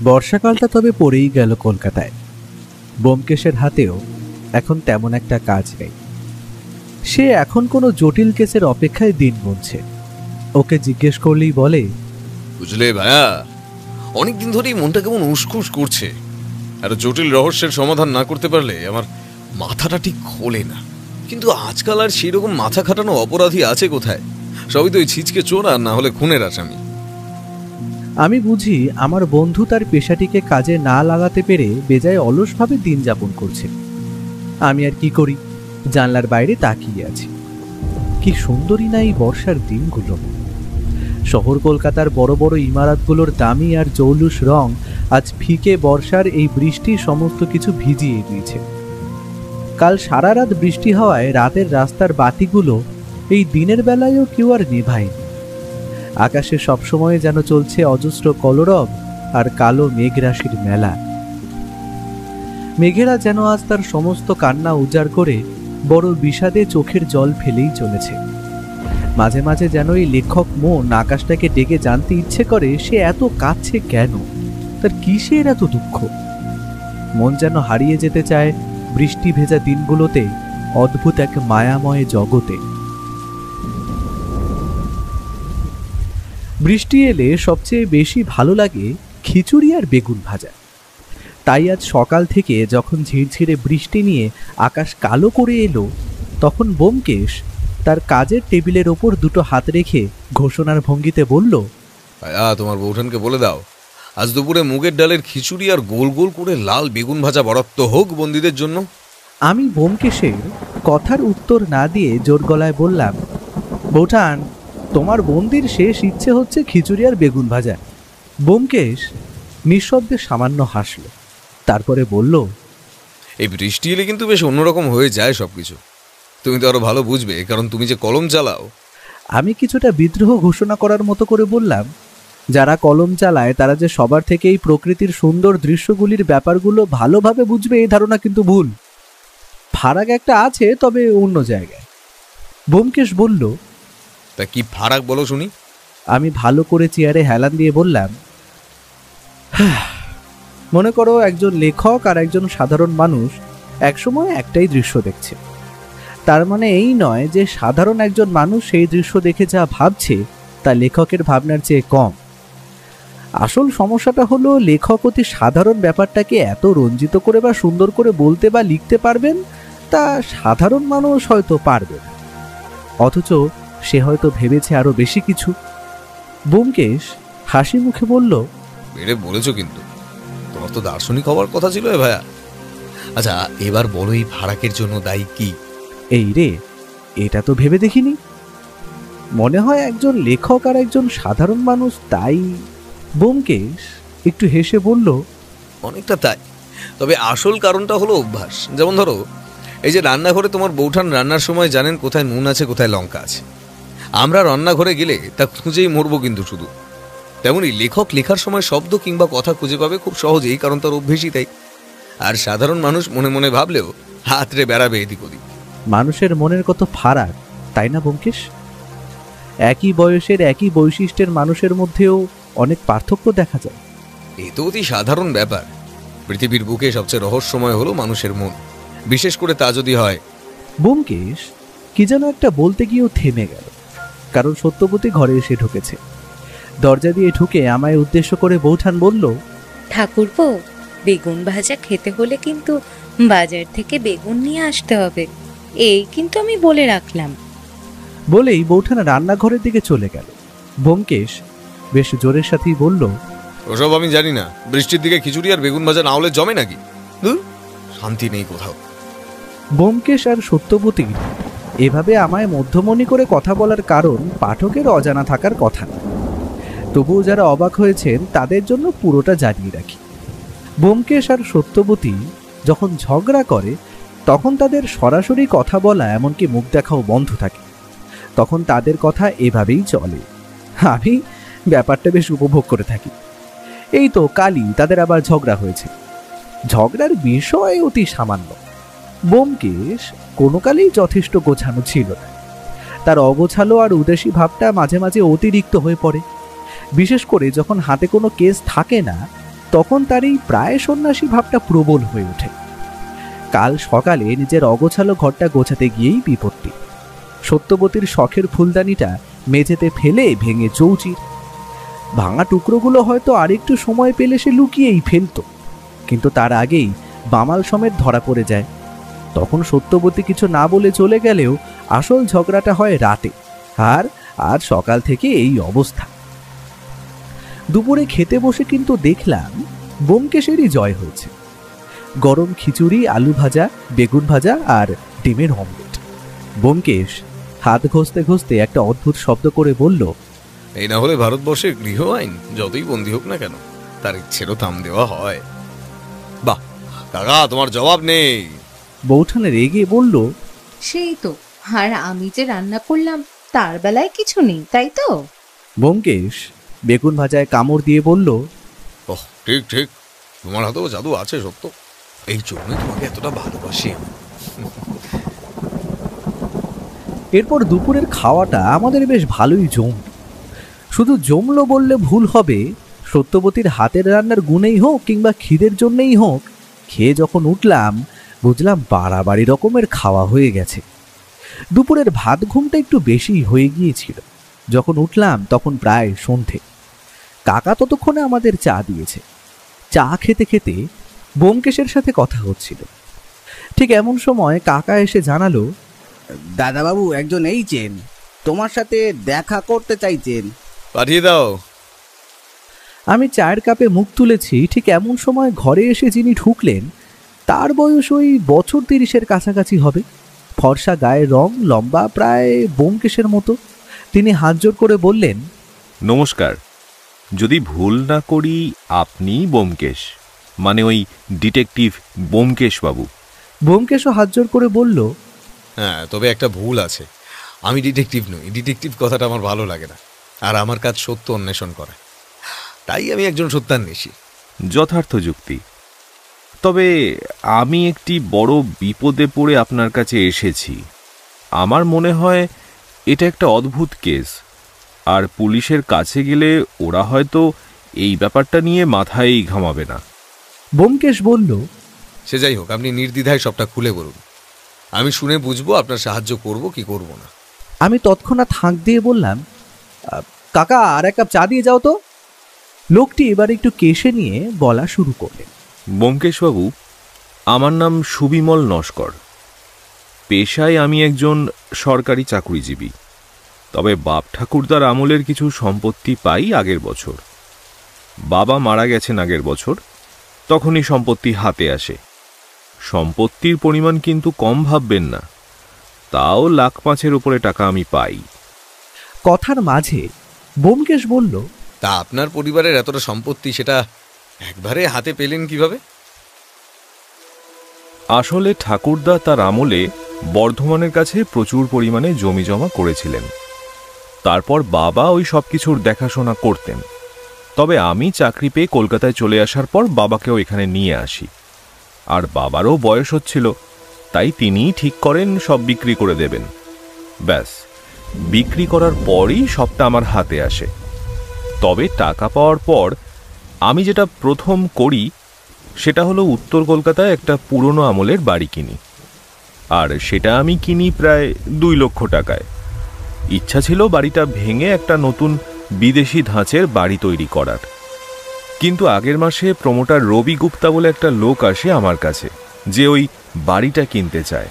বর্ষাকালটা তবে পড়েই গেল কলকাতায়। ব্যোমকেশের হাতেও এখন তেমন একটা কাজ নেই। সে এখন কোনো জটিল কেসের অপেক্ষায় দিন গুনছে। ওকে জিজ্ঞেস করলেই বলে, বুঝলে ভাইয়া, অনেকদিন ধরেই মনটা কেমন উসখুস করছে। আর জটিল রহস্যের সমাধান না করতে পারলে আমার মাথাটা ঠিক খোলে না। কিন্তু আজকাল আর সেরকম মাথা খাটানো অপরাধী আছে কোথায়? সবই তো ওই ছিচকে চোর, আর না হলে খুনের আসামি। আমি বুঝি আমার বন্ধু তার পেশাটিকে কাজে না লাগাতে পেরে বেজায় অলসভাবে দিন যাপন করছে। আমি আর কি করি, জানলার বাইরে তাকিয়ে আছি। কি সুন্দরী না এই বর্ষার দিনগুলো। শহর কলকাতার বড় বড় ইমারতগুলোর দামি আর জৌলুস রং আজ ফিকে বর্ষার এই বৃষ্টি সমস্ত কিছু ভিজিয়ে দিয়েছে। কাল সারা রাত বৃষ্টি হওয়ায় রাতের রাস্তার বাতিগুলো এই দিনের বেলায়ও কেউ আর নেভায়নি। আকাশে সবসময় যেন চলছে অজস্র কলরব আর কালো মেঘরাশির মেলা। মেঘেরা যেন আজ তার সমস্ত কান্না উজাড় করে বড় বিষাদে চোখের জল ফেলেই চলেছে। মাঝে মাঝে যেন এই লেখক মন আকাশটাকে ডেকে জানতে ইচ্ছে করে সে এত কাঁদছে কেন, তার কিসের এত দুঃখ। মন যেন হারিয়ে যেতে চায় বৃষ্টি ভেজা দিনগুলোতে অদ্ভুত এক মায়াময় জগতে। বৃষ্টি এলে সবচেয়ে বেশি ভালো লাগে খিচুড়ি আর বেগুন ভাজা। তাই আজ সকাল থেকে যখন ঝিরঝিরে বৃষ্টি নিয়ে আকাশ কালো করে এলো, তখন ব্যোমকেশ তার কাজের টেবিলের ওপর দুটো হাত রেখে ঘোষণার ভঙ্গিতে বলল, ভাইয়া, তোমার বৌঠানকে বলে দাও আজ দুপুরে মুগের ডালের খিচুড়ি আর গোল গোল করে লাল বেগুন ভাজা বরাদ্দ হোক বন্দীদের জন্য। আমি ব্যোমকেশের কথার উত্তর না দিয়ে জোর গলায় বললাম, বৌঠান, তোমার বন্দির শেষ ইচ্ছে হচ্ছে খিচুড়ি আর বেগুন ভাজা। ব্যোমকেশ নিঃশব্দে সামান্য হাসল, তারপরে বলল, এই বৃষ্টি এলে কিন্তু বেশ অন্যরকম হয়ে যায় সবকিছু। তুমি তো আরো ভালো বুঝবে, কারণ তুমি যে কলম চালাও। আমি কিছুটা বিদ্রোহ ঘোষণা করার মতো করে বললাম, যারা কলম চালায় তারা যে সবার থেকে এই প্রকৃতির সুন্দর দৃশ্যগুলির ব্যাপারগুলো ভালোভাবে বুঝবে এই ধারণা কিন্তু ভুল। ফারাক একটা আছে, তবে অন্য জায়গায়। ব্যোমকেশ বলল, তা কি ফারাক বলো শুনি। আমি ভালো করে চেয়ারে হেলান দিয়ে বললাম, মনে করো একজন লেখক আর একজন সাধারণ মানুষ একসময় একটাই দৃশ্য দেখছে। তার মানে এই নয় যে সাধারণ একজন মানুষ সেই দৃশ্য দেখে যা ভাবছে তা লেখকের ভাবনার চেয়ে কম। আসল সমস্যাটা হলো লেখক অতি সাধারণ ব্যাপারটাকে এত রঞ্জিত করে বা সুন্দর করে বলতে বা লিখতে পারবেন, তা সাধারণ মানুষ হয়তো পারবে না। অথচ সে হয়তো ভেবেছে আরো বেশি কিছু। ব্যোমকেশ হাসি মুখে বলল, বেড়ে বলেছো, কিন্তু তোমার তো দার্শনিক হওয়ার কথা ছিল ভাইয়া। আচ্ছা, এবার বলো এই ফারাকের জন্য দায়ী কি? এই রে, এটা তো ভেবে দেখিনি। মনে হয় একজন লেখক আর একজন সাধারণ মানুষ, তাই? ব্যোমকেশ একটু হেসে বলল, অনেকটা তাই, তবে আসল কারণটা হলো অভ্যাস। যেমন ধরো, এই যে রান্নাঘরে তোমার বৌঠান রান্নার সময় জানেন কোথায় নুন আছে কোথায় লঙ্কা আছে। আমরা রান্নাঘরে গেলে তা খুঁজেই মরবো কিন্তু শুধু। তেমনই লেখক লেখার সময় শব্দ কিংবা কথা খুঁজে পাবে খুব সহজেই, কারণ তার অভ্যেসই তাই। আর সাধারণ মানুষ মনে মনে ভাবলেও হাতরে বেড়াবে এদিক ওদিক। মানুষের মনের কত ফারাক, তাই না ব্যোমকেশ? একই বয়সের একই বৈশিষ্ট্যের মানুষের মধ্যেও অনেক পার্থক্য দেখা যায়। এ তো অতি সাধারণ ব্যাপার। পৃথিবীর বুকে সবচেয়ে রহস্যময় হলো মানুষের মন, বিশেষ করে তা যদি হয়। ব্যোমকেশ কি যেন একটা বলতে গিয়েও থেমে গেল, কারণ সত্যবতী ঘরে এসে ঢুকেছে। দরজা দিয়ে ঢুকে আমায় উদ্দেশ্য করে বৌঠান বলল, ঠাকুরপো, বেগুন ভাজা খেতে হলে কিন্তু বাজার থেকে বেগুন নিয়ে আসতে হবে, এই কিন্তু আমি বলে রাখলাম। বলেই বৌঠান রান্নাঘরের দিকে চলে গেল। ব্যোমকেশ বেশ জোরের সাথেই বলল, ওসব আমি জানি না। বৃষ্টির দিকে খিচুড়ি আর বেগুন ভাজা না হলে জমে নাকি? শান্তি নেই কোথাও। ব্যোমকেশ আর সত্যবতীর এভাবে আমায় মধ্যমণি করে কথা বলার কারণ পাঠকের অজানা থাকার কথা না। তবুও যারা অবাক হয়েছেন তাদের জন্য পুরোটা জানিয়ে রাখি। ব্যোমকেশ আর সত্যবতী যখন ঝগড়া করে তখন তাদের সরাসরি কথা বলা এমনকি মুখ দেখাও বন্ধ থাকে। তখন তাদের কথা এভাবেই চলে। আমি ব্যাপারটা বেশ উপভোগ করে থাকি। এই তো কালই তাদের আবার ঝগড়া হয়েছে। ঝগড়ার বিষয় অতি সামান্য। ব্যোমকেশ কোনো কালেই যথেষ্ট গোছানো ছিল না। তার অগোছালো আর উদাসী ভাবটা মাঝে মাঝে অতিরিক্ত হয়ে পড়ে। বিশেষ করে যখন হাতে কোনো কেস থাকে না, তখন তার এই প্রায় সন্ন্যাসী ভাবটা প্রবল হয়ে ওঠে। কাল সকালে নিজের অগোছালো ঘরটা গোছাতে গিয়েই বিপত্তি। সত্যবতীর শখের ফুলদানিটা মেঝেতে ফেলে ভেঙে চৌচির। ভাঙা টুকরোগুলো হয়তো আরেকটু সময় পেলে সে লুকিয়েই ফেলত, কিন্তু তার আগেই বামাল সমেত ধরা পড়ে যায়। তখন সত্যবতী কিছু না বলে চলে গেলেও আসল ঝগড়াটা হয় রাতে, আর আজ সকাল থেকে এই অবস্থা। দুপুরে খেতে বসে কিন্তু দেখলাম ব্যোমকেশেরই জয় হয়েছে। গরম খিচুড়ি, আলু ভাজা, বেগুন ভাজা আর ডিমের অমলেট। ব্যোমকেশ হাত ঘষতে ঘষতে একটা অদ্ভুত শব্দ করে বলল, এই না হলে ভারতবর্ষের গৃহ আইন যতই বন্দী হোক না কেন, তার ইচ্ছেরও থাম দেওয়া হয়। বাহ কাকা, তোমার জবাব নেই। বৌঠান রেগে বলল, সেই তো, আর আমি যে রান্না করলাম তার বেলায় কিছু নেই, তাই তো? ব্যোমকেশ বেগুন ভাজায় কামড় দিয়ে বলল, ওহ ঠিক ঠিক, তোমার হাতেও জাদু আছে সত্য, এই জন্যই তোমাকে এতটা ভালোবাসি আমি। এরপর দুপুরের খাওয়াটা আমাদের বেশ ভালোই জমল। শুধু জমলো বললে ভুল হবে, সত্যবতীর হাতের রান্নার গুণেই হোক কিংবা খিদের জন্যেই হোক, খেয়ে যখন উঠলাম বুঝলাম বাড়াবাড়ি রকমের খাওয়া হয়ে গেছে। দুপুরের ভাত ঘুমটা একটু বেশি হয়ে গিয়েছিল। যখন উঠলাম তখন প্রায় সন্ধে। কাকা ততক্ষণে আমাদের চা দিয়েছে। চা খেতে খেতে ব্যোমকেশের সাথে কথা হচ্ছিল। ঠিক এমন সময় কাকা এসে জানালো, দাদাবাবু একজন এইছেন, তোমার সাথে দেখা করতে চাইছেন। পাঠিয়ে দাও। আমি চায়ের কাপে মুখ তুলেছি, ঠিক এমন সময় ঘরে এসে যিনি ঢুকলেন তার বয়স ওই বছর 30-এর কাছাকাছি হবে। ফর্সা গায়ের রং, লম্বা, প্রায় ব্যোমকেশের মতো। তিনি হাত জোড় করে বললেন, নমস্কার। যদি ভুল না করি আপনি ব্যোমকেশ, মানে ওই ডিটেকটিভ ব্যোমকেশ বাবু? ব্যোমকেশও হাত জোড় করে বলল, হ্যাঁ, তবে একটা ভুল আছে, আমি ডিটেকটিভ নই। ডিটেকটিভ কথাটা আমার ভালো লাগে না, আর আমার কাজ সত্য অন্বেষণ করা, তাই আমি একজন সত্যান্বেষী। যথার্থ যুক্তি। তবে আমি একটি বড় বিপদে পড়ে আপনার কাছে এসেছি। আমার মনে হয় এটা একটা অদ্ভুত কেস, আর পুলিশের কাছে গেলে ওরা হয়তো এই ব্যাপারটা নিয়ে মাথায় ঘামাবে না। ব্যোমকেশ বলল, সে যাই হোক, আপনি নির্দ্বিধায় সবটা খুলে বলুন, আমি শুনে বুঝবো আপনার সাহায্য করব কি করব না। আমি তৎক্ষণাৎ হাঁক দিয়ে বললাম, কাকা আর এক কাপ চা দিয়ে যাও তো। লোকটি এবার একটু কেশে নিয়ে বলা শুরু করলেন, ব্যোমকেশবাবু, আমার নাম সুবিমল নস্কর। পেশায় আমি একজন সরকারি চাকুরিজীবী। তবে বাপ ঠাকুরদার আমলের কিছু সম্পত্তি পাই আগের বছর। বাবা মারা গেছেন আগের বছর, তখনই সম্পত্তি হাতে আসে। সম্পত্তির পরিমাণ কিন্তু কম ভাববেন না, তাও 1,05,000 উপরে টাকা আমি পাই। কথার মাঝে ব্যোমকেশ বলল, তা আপনার পরিবারের এতটা সম্পত্তি, সেটা একবারে হাতে পেলেন কিভাবে? আসলে ঠাকুরদা তার আমলে বর্ধমানের কাছে প্রচুর পরিমাণে জমি জমা করেছিলেন। তারপর বাবা ওই সব কিছুর দেখাশোনা করতেন। তবে আমি চাকরি পেয়ে কলকাতায় চলে আসার পর বাবাকেও এখানে নিয়ে আসি। আর বাবারও বয়স হচ্ছিল, তাই তিনিই ঠিক করেন সব বিক্রি করে দেবেন। ব্যাস, বিক্রি করার পরই সবটা আমার হাতে আসে। তবে টাকা পাওয়ার পর আমি যেটা প্রথম করি সেটা হলো উত্তর কলকাতায় একটা পুরনো আমলের বাড়ি কিনি। আর সেটা আমি কিনি প্রায় 2 লক্ষ টাকায়। ইচ্ছা ছিল বাড়িটা ভেঙে একটা নতুন বিদেশি ধাঁচের বাড়ি তৈরি করার। কিন্তু আগের মাসে প্রমোটার রবি গুপ্তা বলে একটা লোক আসে আমার কাছে, যে ওই বাড়িটা কিনতে চায়।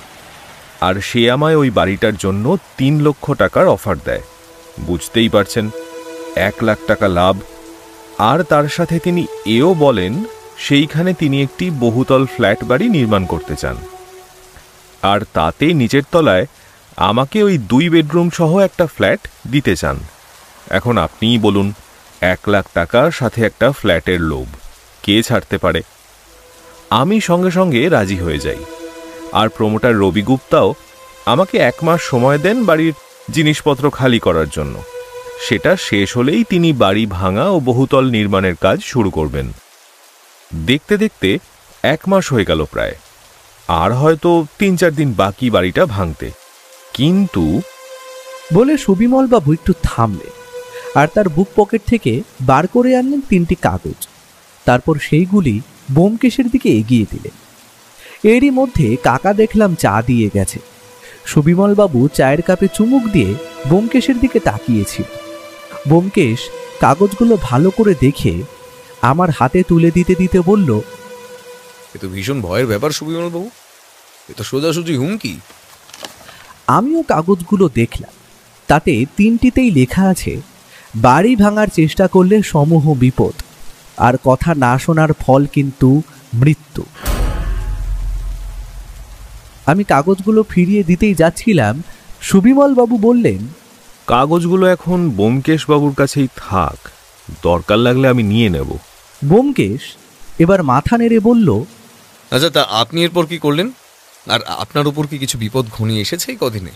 আর সে আমায় ওই বাড়িটার জন্য 3 লক্ষ টাকার অফার দেয়। বুঝতেই পারছেন, 1 লাখ টাকা লাভ। আর তার সাথে তিনি এও বলেন সেইখানে তিনি একটি বহুতল ফ্ল্যাট বাড়ি নির্মাণ করতে চান। আর তাতে নিচের তলায় আমাকে ওই 2 বেডরুম সহ একটা ফ্ল্যাট দিতে চান। এখন আপনিই বলুন, 1 লাখ টাকার সাথে একটা ফ্ল্যাটের লোভ কে ছাড়তে পারে? আমি সঙ্গে সঙ্গে রাজি হয়ে যাই। আর প্রমোটার রবি গুপ্তাও আমাকে 1 মাস সময় দেন বাড়ির জিনিসপত্র খালি করার জন্য। সেটা শেষ হলেই তিনি বাড়ি ভাঙা ও বহুতল নির্মাণের কাজ শুরু করবেন। দেখতে দেখতে 1 মাস হয়ে গেল প্রায়, আর হয়তো 3-4 দিন বাকি বাড়িটা ভাঙতে। কিন্তু বলে সুবিমল বাবু একটু থামলেন, আর তার বুক পকেট থেকে বার করে আনলেন 3টি কাগজ। তারপর সেইগুলি ব্যোমকেশের দিকে এগিয়ে দিলে। এরই মধ্যে কাকা দেখলাম চা দিয়ে গেছে। সুবিমলবাবু চায়ের কাপে চুমুক দিয়ে ব্যোমকেশের দিকে তাকিয়েছিল। ব্যোমকেশ কাগজগুলো ভালো করে দেখে আমার হাতে তুলে দিতে দিতে বলল, এ তো ভীষণ ভয়ের ব্যাপার সুবিমল বাবু, এ তো সোজাসুজি হুমকি। আমিও কাগজগুলো দেখলাম। তাতে তিনটিতেই লেখা আছে, বাড়ি ভাঙার চেষ্টা করলে সমূহ বিপদ, আর কথা না শোনার ফল কিন্তু মৃত্যু। আমি কাগজগুলো ফিরিয়ে দিতেই যাচ্ছিলাম, সুবিমল বাবু বললেন, কাগজগুলো এখন ব্যোমকেশ বাবুর কাছেই থাক, দরকার লাগলে আমি নিয়ে নেব। ব্যোমকেশ এবার মাথা নেড়ে বলল, আচ্ছা, তা আপনি এরপর কি করলেন? আর আপনার উপর কি কিছু বিপদ ঘনিয়ে এসেছে এই কদিনে?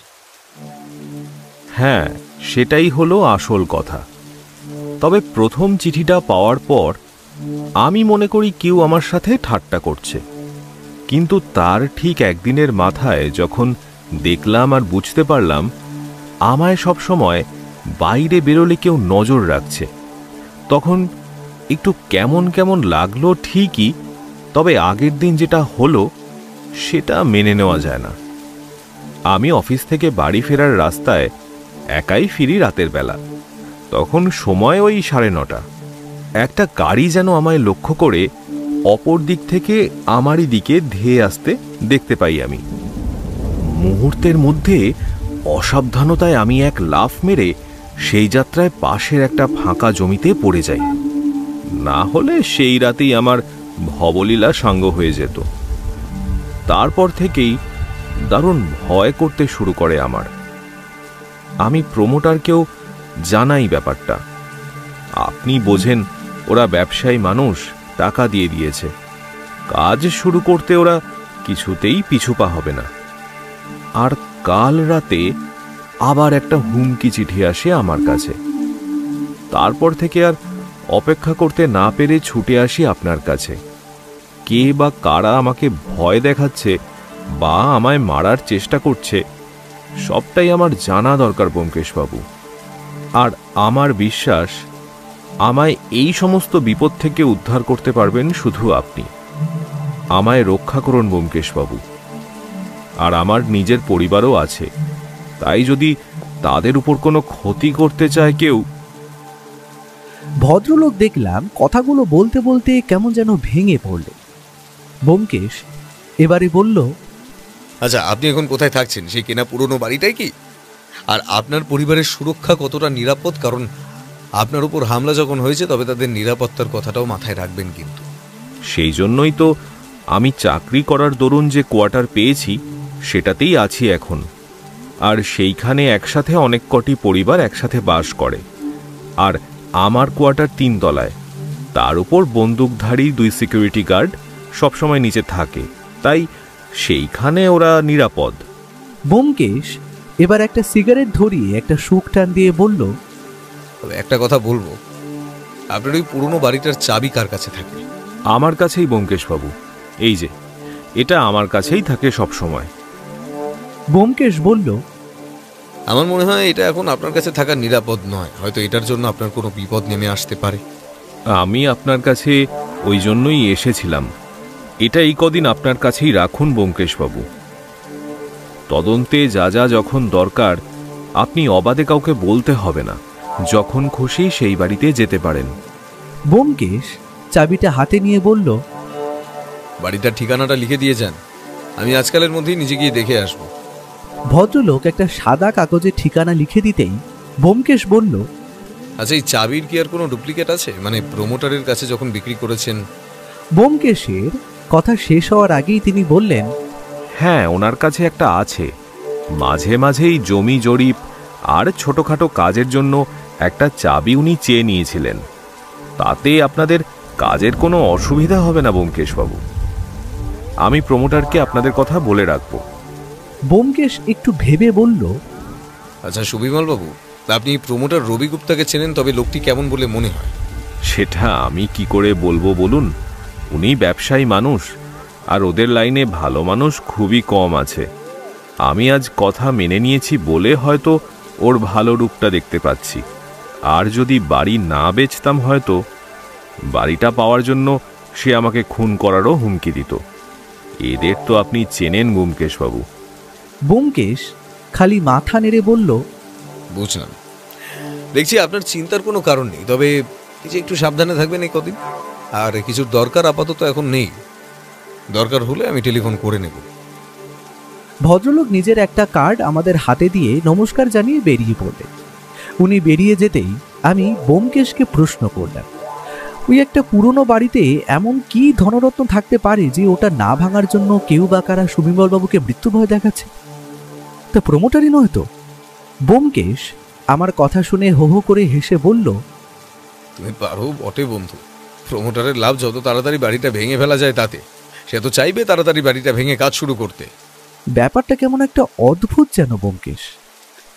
হ্যাঁ, সেটাই হলো আসল কথা। তবে প্রথম চিঠিটা পাওয়ার পর আমি মনে করি কেউ আমার সাথে ঠাট্টা করছে, কিন্তু তার ঠিক একদিনের মাথায় যখন দেখলাম আর বুঝতে পারলাম আমায় সবসময় বাইরে বেরোলে কেউ নজর রাখছে, তখন একটু কেমন কেমন লাগলো ঠিকই, তবে আগের দিন যেটা হলো সেটা মেনে নেওয়া যায় না। আমি অফিস থেকে বাড়ি ফেরার রাস্তায় একাই ফিরি রাতের বেলা, তখন সময় ওই 9:30। একটা গাড়ি যেন আমায় লক্ষ্য করে অপর দিক থেকে আমারই দিকে ধেয়ে আসতে দেখতে পাই আমি। মুহূর্তের মধ্যে অসাবধানতায় আমি এক লাফ মেরে সেই যাত্রায় পাশের একটা ফাঁকা জমিতে পড়ে যাই, না হলে সেই রাতেই আমার ভবলীলা সাঙ্গ হয়ে যেত। তারপর থেকেই দারুণ ভয় করতে শুরু করে আমার। আমি প্রমোটারকেও জানাই ব্যাপারটা। আপনি বোঝেন, ওরা ব্যবসায়ী মানুষ, টাকা দিয়ে দিয়েছে, কাজ শুরু করতে ওরা কিছুতেই পিছুপা হবে না। আর কাল রাতে আবার একটা হুমকি চিঠি আসে আমার কাছে। তারপর থেকে আর অপেক্ষা করতে না পেরে ছুটে আসি আপনার কাছে। কে বা কারা আমাকে ভয় দেখাচ্ছে বা আমায় মারার চেষ্টা করছে, সবটাই আমার জানা দরকার ব্যোমকেশবাবু। আর আমার বিশ্বাস, আমায় এই সমস্ত বিপদ থেকে উদ্ধার করতে পারবেন শুধু আপনি। আমায় রক্ষা করুন ব্যোমকেশবাবু। আর আমার নিজের পরিবারও আছে, তাই যদি তাদের উপর কোনো ক্ষতি করতে চায় কেউ। ভদ্রলোক দেখলাম কথাগুলো বলতে বলতে কেমন যেন ভেঙে পড়লেন। ব্যোমকেশ এবারে বলল, আচ্ছা, আপনি এখন কোথায় থাকছেন? সেই কেনা পুরনো বাড়িটাই কি? আর আপনার পরিবারের সুরক্ষা কতটা নিরাপদ? কারণ আপনার উপর হামলা যখন হয়েছে, তবে তাদের নিরাপত্তার কথাটাও মাথায় রাখবেন কিন্তু। সেই জন্যই তো আমি চাকরি করার দরুন যে কোয়ার্টার পেয়েছি সেটাতেই আছি এখন। আর সেইখানে একসাথে অনেক কটি পরিবার একসাথে বাস করে। আর আমার কোয়ার্টার 3 তলায়, তার উপর বন্দুকধারী 2 সিকিউরিটি গার্ড সবসময় নিচে থাকে, তাই সেইখানে ওরা নিরাপদ। ব্যোমকেশ এবার একটা সিগারেট ধরিয়ে একটা সুখ টান দিয়ে বলল, তবে একটা কথা বলবো, আপনার ওই পুরনো বাড়িটার চাবি কার কাছে থাকে? আমার কাছেই ব্যোমকেশবাবু। এই যে, এটা আমার কাছেই থাকে সব সময়। ব্যোমকেশ বলল, আমার মনে হয় এটা এখন আপনার কাছে থাকা নিরাপদ নয়, হয়তো এটার জন্য আপনার কোনো বিপদ নেমে আসতে পারে। আমি আপনার কাছে ওই জন্যই এসেছিলাম। এটা এই কদিন আপনার কাছেই রাখুন ব্যোমকেশবাবু। তদন্তে যা যা যখন দরকার আপনি অবাধে কাউকে বলতে হবে না, যখন খুশি সেই বাড়িতে যেতে পারেন। ব্যোমকেশ চাবিটা হাতে নিয়ে বলল, বাড়িটার ঠিকানাটা লিখে দিয়ে যান, আমি আজকালের মধ্যেই নিজে গিয়ে দেখে আসবো। ভদ্রলোক একটা সাদা কাগজে ঠিকানা লিখে দিতেই ব্যোমকেশ বলল, আচ্ছা, এই চাবির কি আর কোনো ডুপ্লিকেট আছে? মানে প্রমোটারের কাছে যখন বিক্রি করেছেন? ব্যোমকেশের কথা শেষ হওয়ার আগেই তিনি বললেন, হ্যাঁ, ওনার কাছে একটা আছে। মাঝে মাঝেই জমি জরিপ আর ছোটখাটো কাজের জন্য একটা চাবি উনি চেয়ে নিয়েছিলেন। তাতে আপনাদের কাজের কোনো অসুবিধা হবে না ব্যোমকেশবাবু। আমি প্রমোটারকে আপনাদের কথা বলে রাখবো। ব্যোমকেশ একটু ভেবে বলল, আচ্ছা সুবিমল বাবু, আপনি প্রমোটার রবি গুপ্তাকে চেনেন, তবে লোকটি কেমন বলে মনে হয়? সেটা আমি কি করে বলবো বলুন? উনি ব্যবসায়ী মানুষ, আর ওদের লাইনে ভালো মানুষ খুবই কম আছে। আমি আজ কথা মেনে নিয়েছি বলে হয়তো ওর ভালো রূপটা দেখতে পাচ্ছি। আর যদি বাড়ি না বেচতাম হয়তো বাড়িটা পাওয়ার জন্য সে আমাকে খুন করারও হুমকি দিত। এদের তো আপনি চেনেন ব্যোমকেশবাবু। ব্যোমকেশ খালি মাথা নেড়ে বলল, বুঝলাম। দেখছি আপনার চিন্তার কোনো কারণ নেই, তবে এই যে একটু সাবধানে থাকবেন এই কদিন। আর কিছুর দরকার আপাতত এখন নেই, দরকার হলে আমি টেলিফোন করে নেব। ভদ্রলোক নিজের একটা কার্ড আমাদের হাতে দিয়ে নমস্কার জানিয়ে বেরিয়ে পড়লেন। উনি বেরিয়ে যেতেই আমি ব্যোমকেশকে প্রশ্ন করলাম, ওই একটা পুরনো বাড়িতে এমন কি ধনরত্ন থাকতে পারে যে ওটা না ভাঙার জন্য কেউ বা কারা সুবিমলবাবুকে মৃত্যু ভয় দেখাচ্ছে? তা প্রমোটারই নয় তো? ব্যোমকেশ আমার কথা শুনে হো হো করে হেসে বলল, তুমি পারো বটে বন্ধু। প্রমোটারের লাভ যত তাড়াতাড়ি বাড়িটা ভেঙে ফেলা যায় তাতে। সে তো চাইবে তাড়াতাড়ি বাড়িটা ভেঙে কাজ শুরু করতে। ব্যাপারটা কেমন একটা অদ্ভুত যেন ব্যোমকেশ,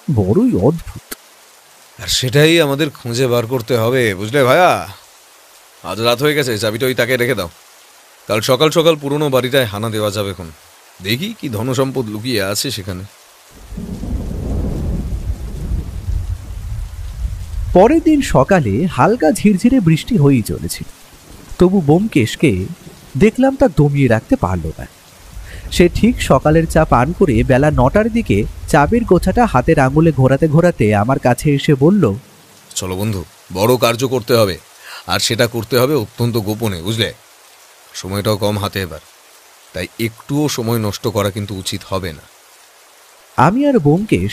বড়ই অদ্ভুত। আর সেটাই আমাদের খুঁজে বার করতে হবে, বুঝলে ভাইয়া? আজ রাত হয়ে গেছে, চাবিটা ওই তাকে রেখে দাও। কাল সকাল সকাল পুরনো বাড়িটায় হানা দেওয়া যাবে। এখন দেখি কি ধনসম্পদ লুকিয়ে আছে সেখানে। পরের দিন সকালে হালকা ঝিরঝিরে বৃষ্টি হয়েই চলেছিল, তবু ব্যোমকেশকে দেখলাম তা দমিয়ে রাখতে পারল না। সে ঠিক সকালের চা পান করে বেলা 9টার দিকে চাবির গোছাটা হাতের আঙুলে ঘোরাতে ঘোরাতে আমার কাছে এসে বলল, চলো বন্ধু, বড় কার্য করতে হবে, আর সেটা করতে হবে অত্যন্ত গোপনে, বুঝলে? সময়টাও কম হাতে এবার, তাই একটুও সময় নষ্ট করা কিন্তু উচিত হবে না। আমি আর ব্যোমকেশ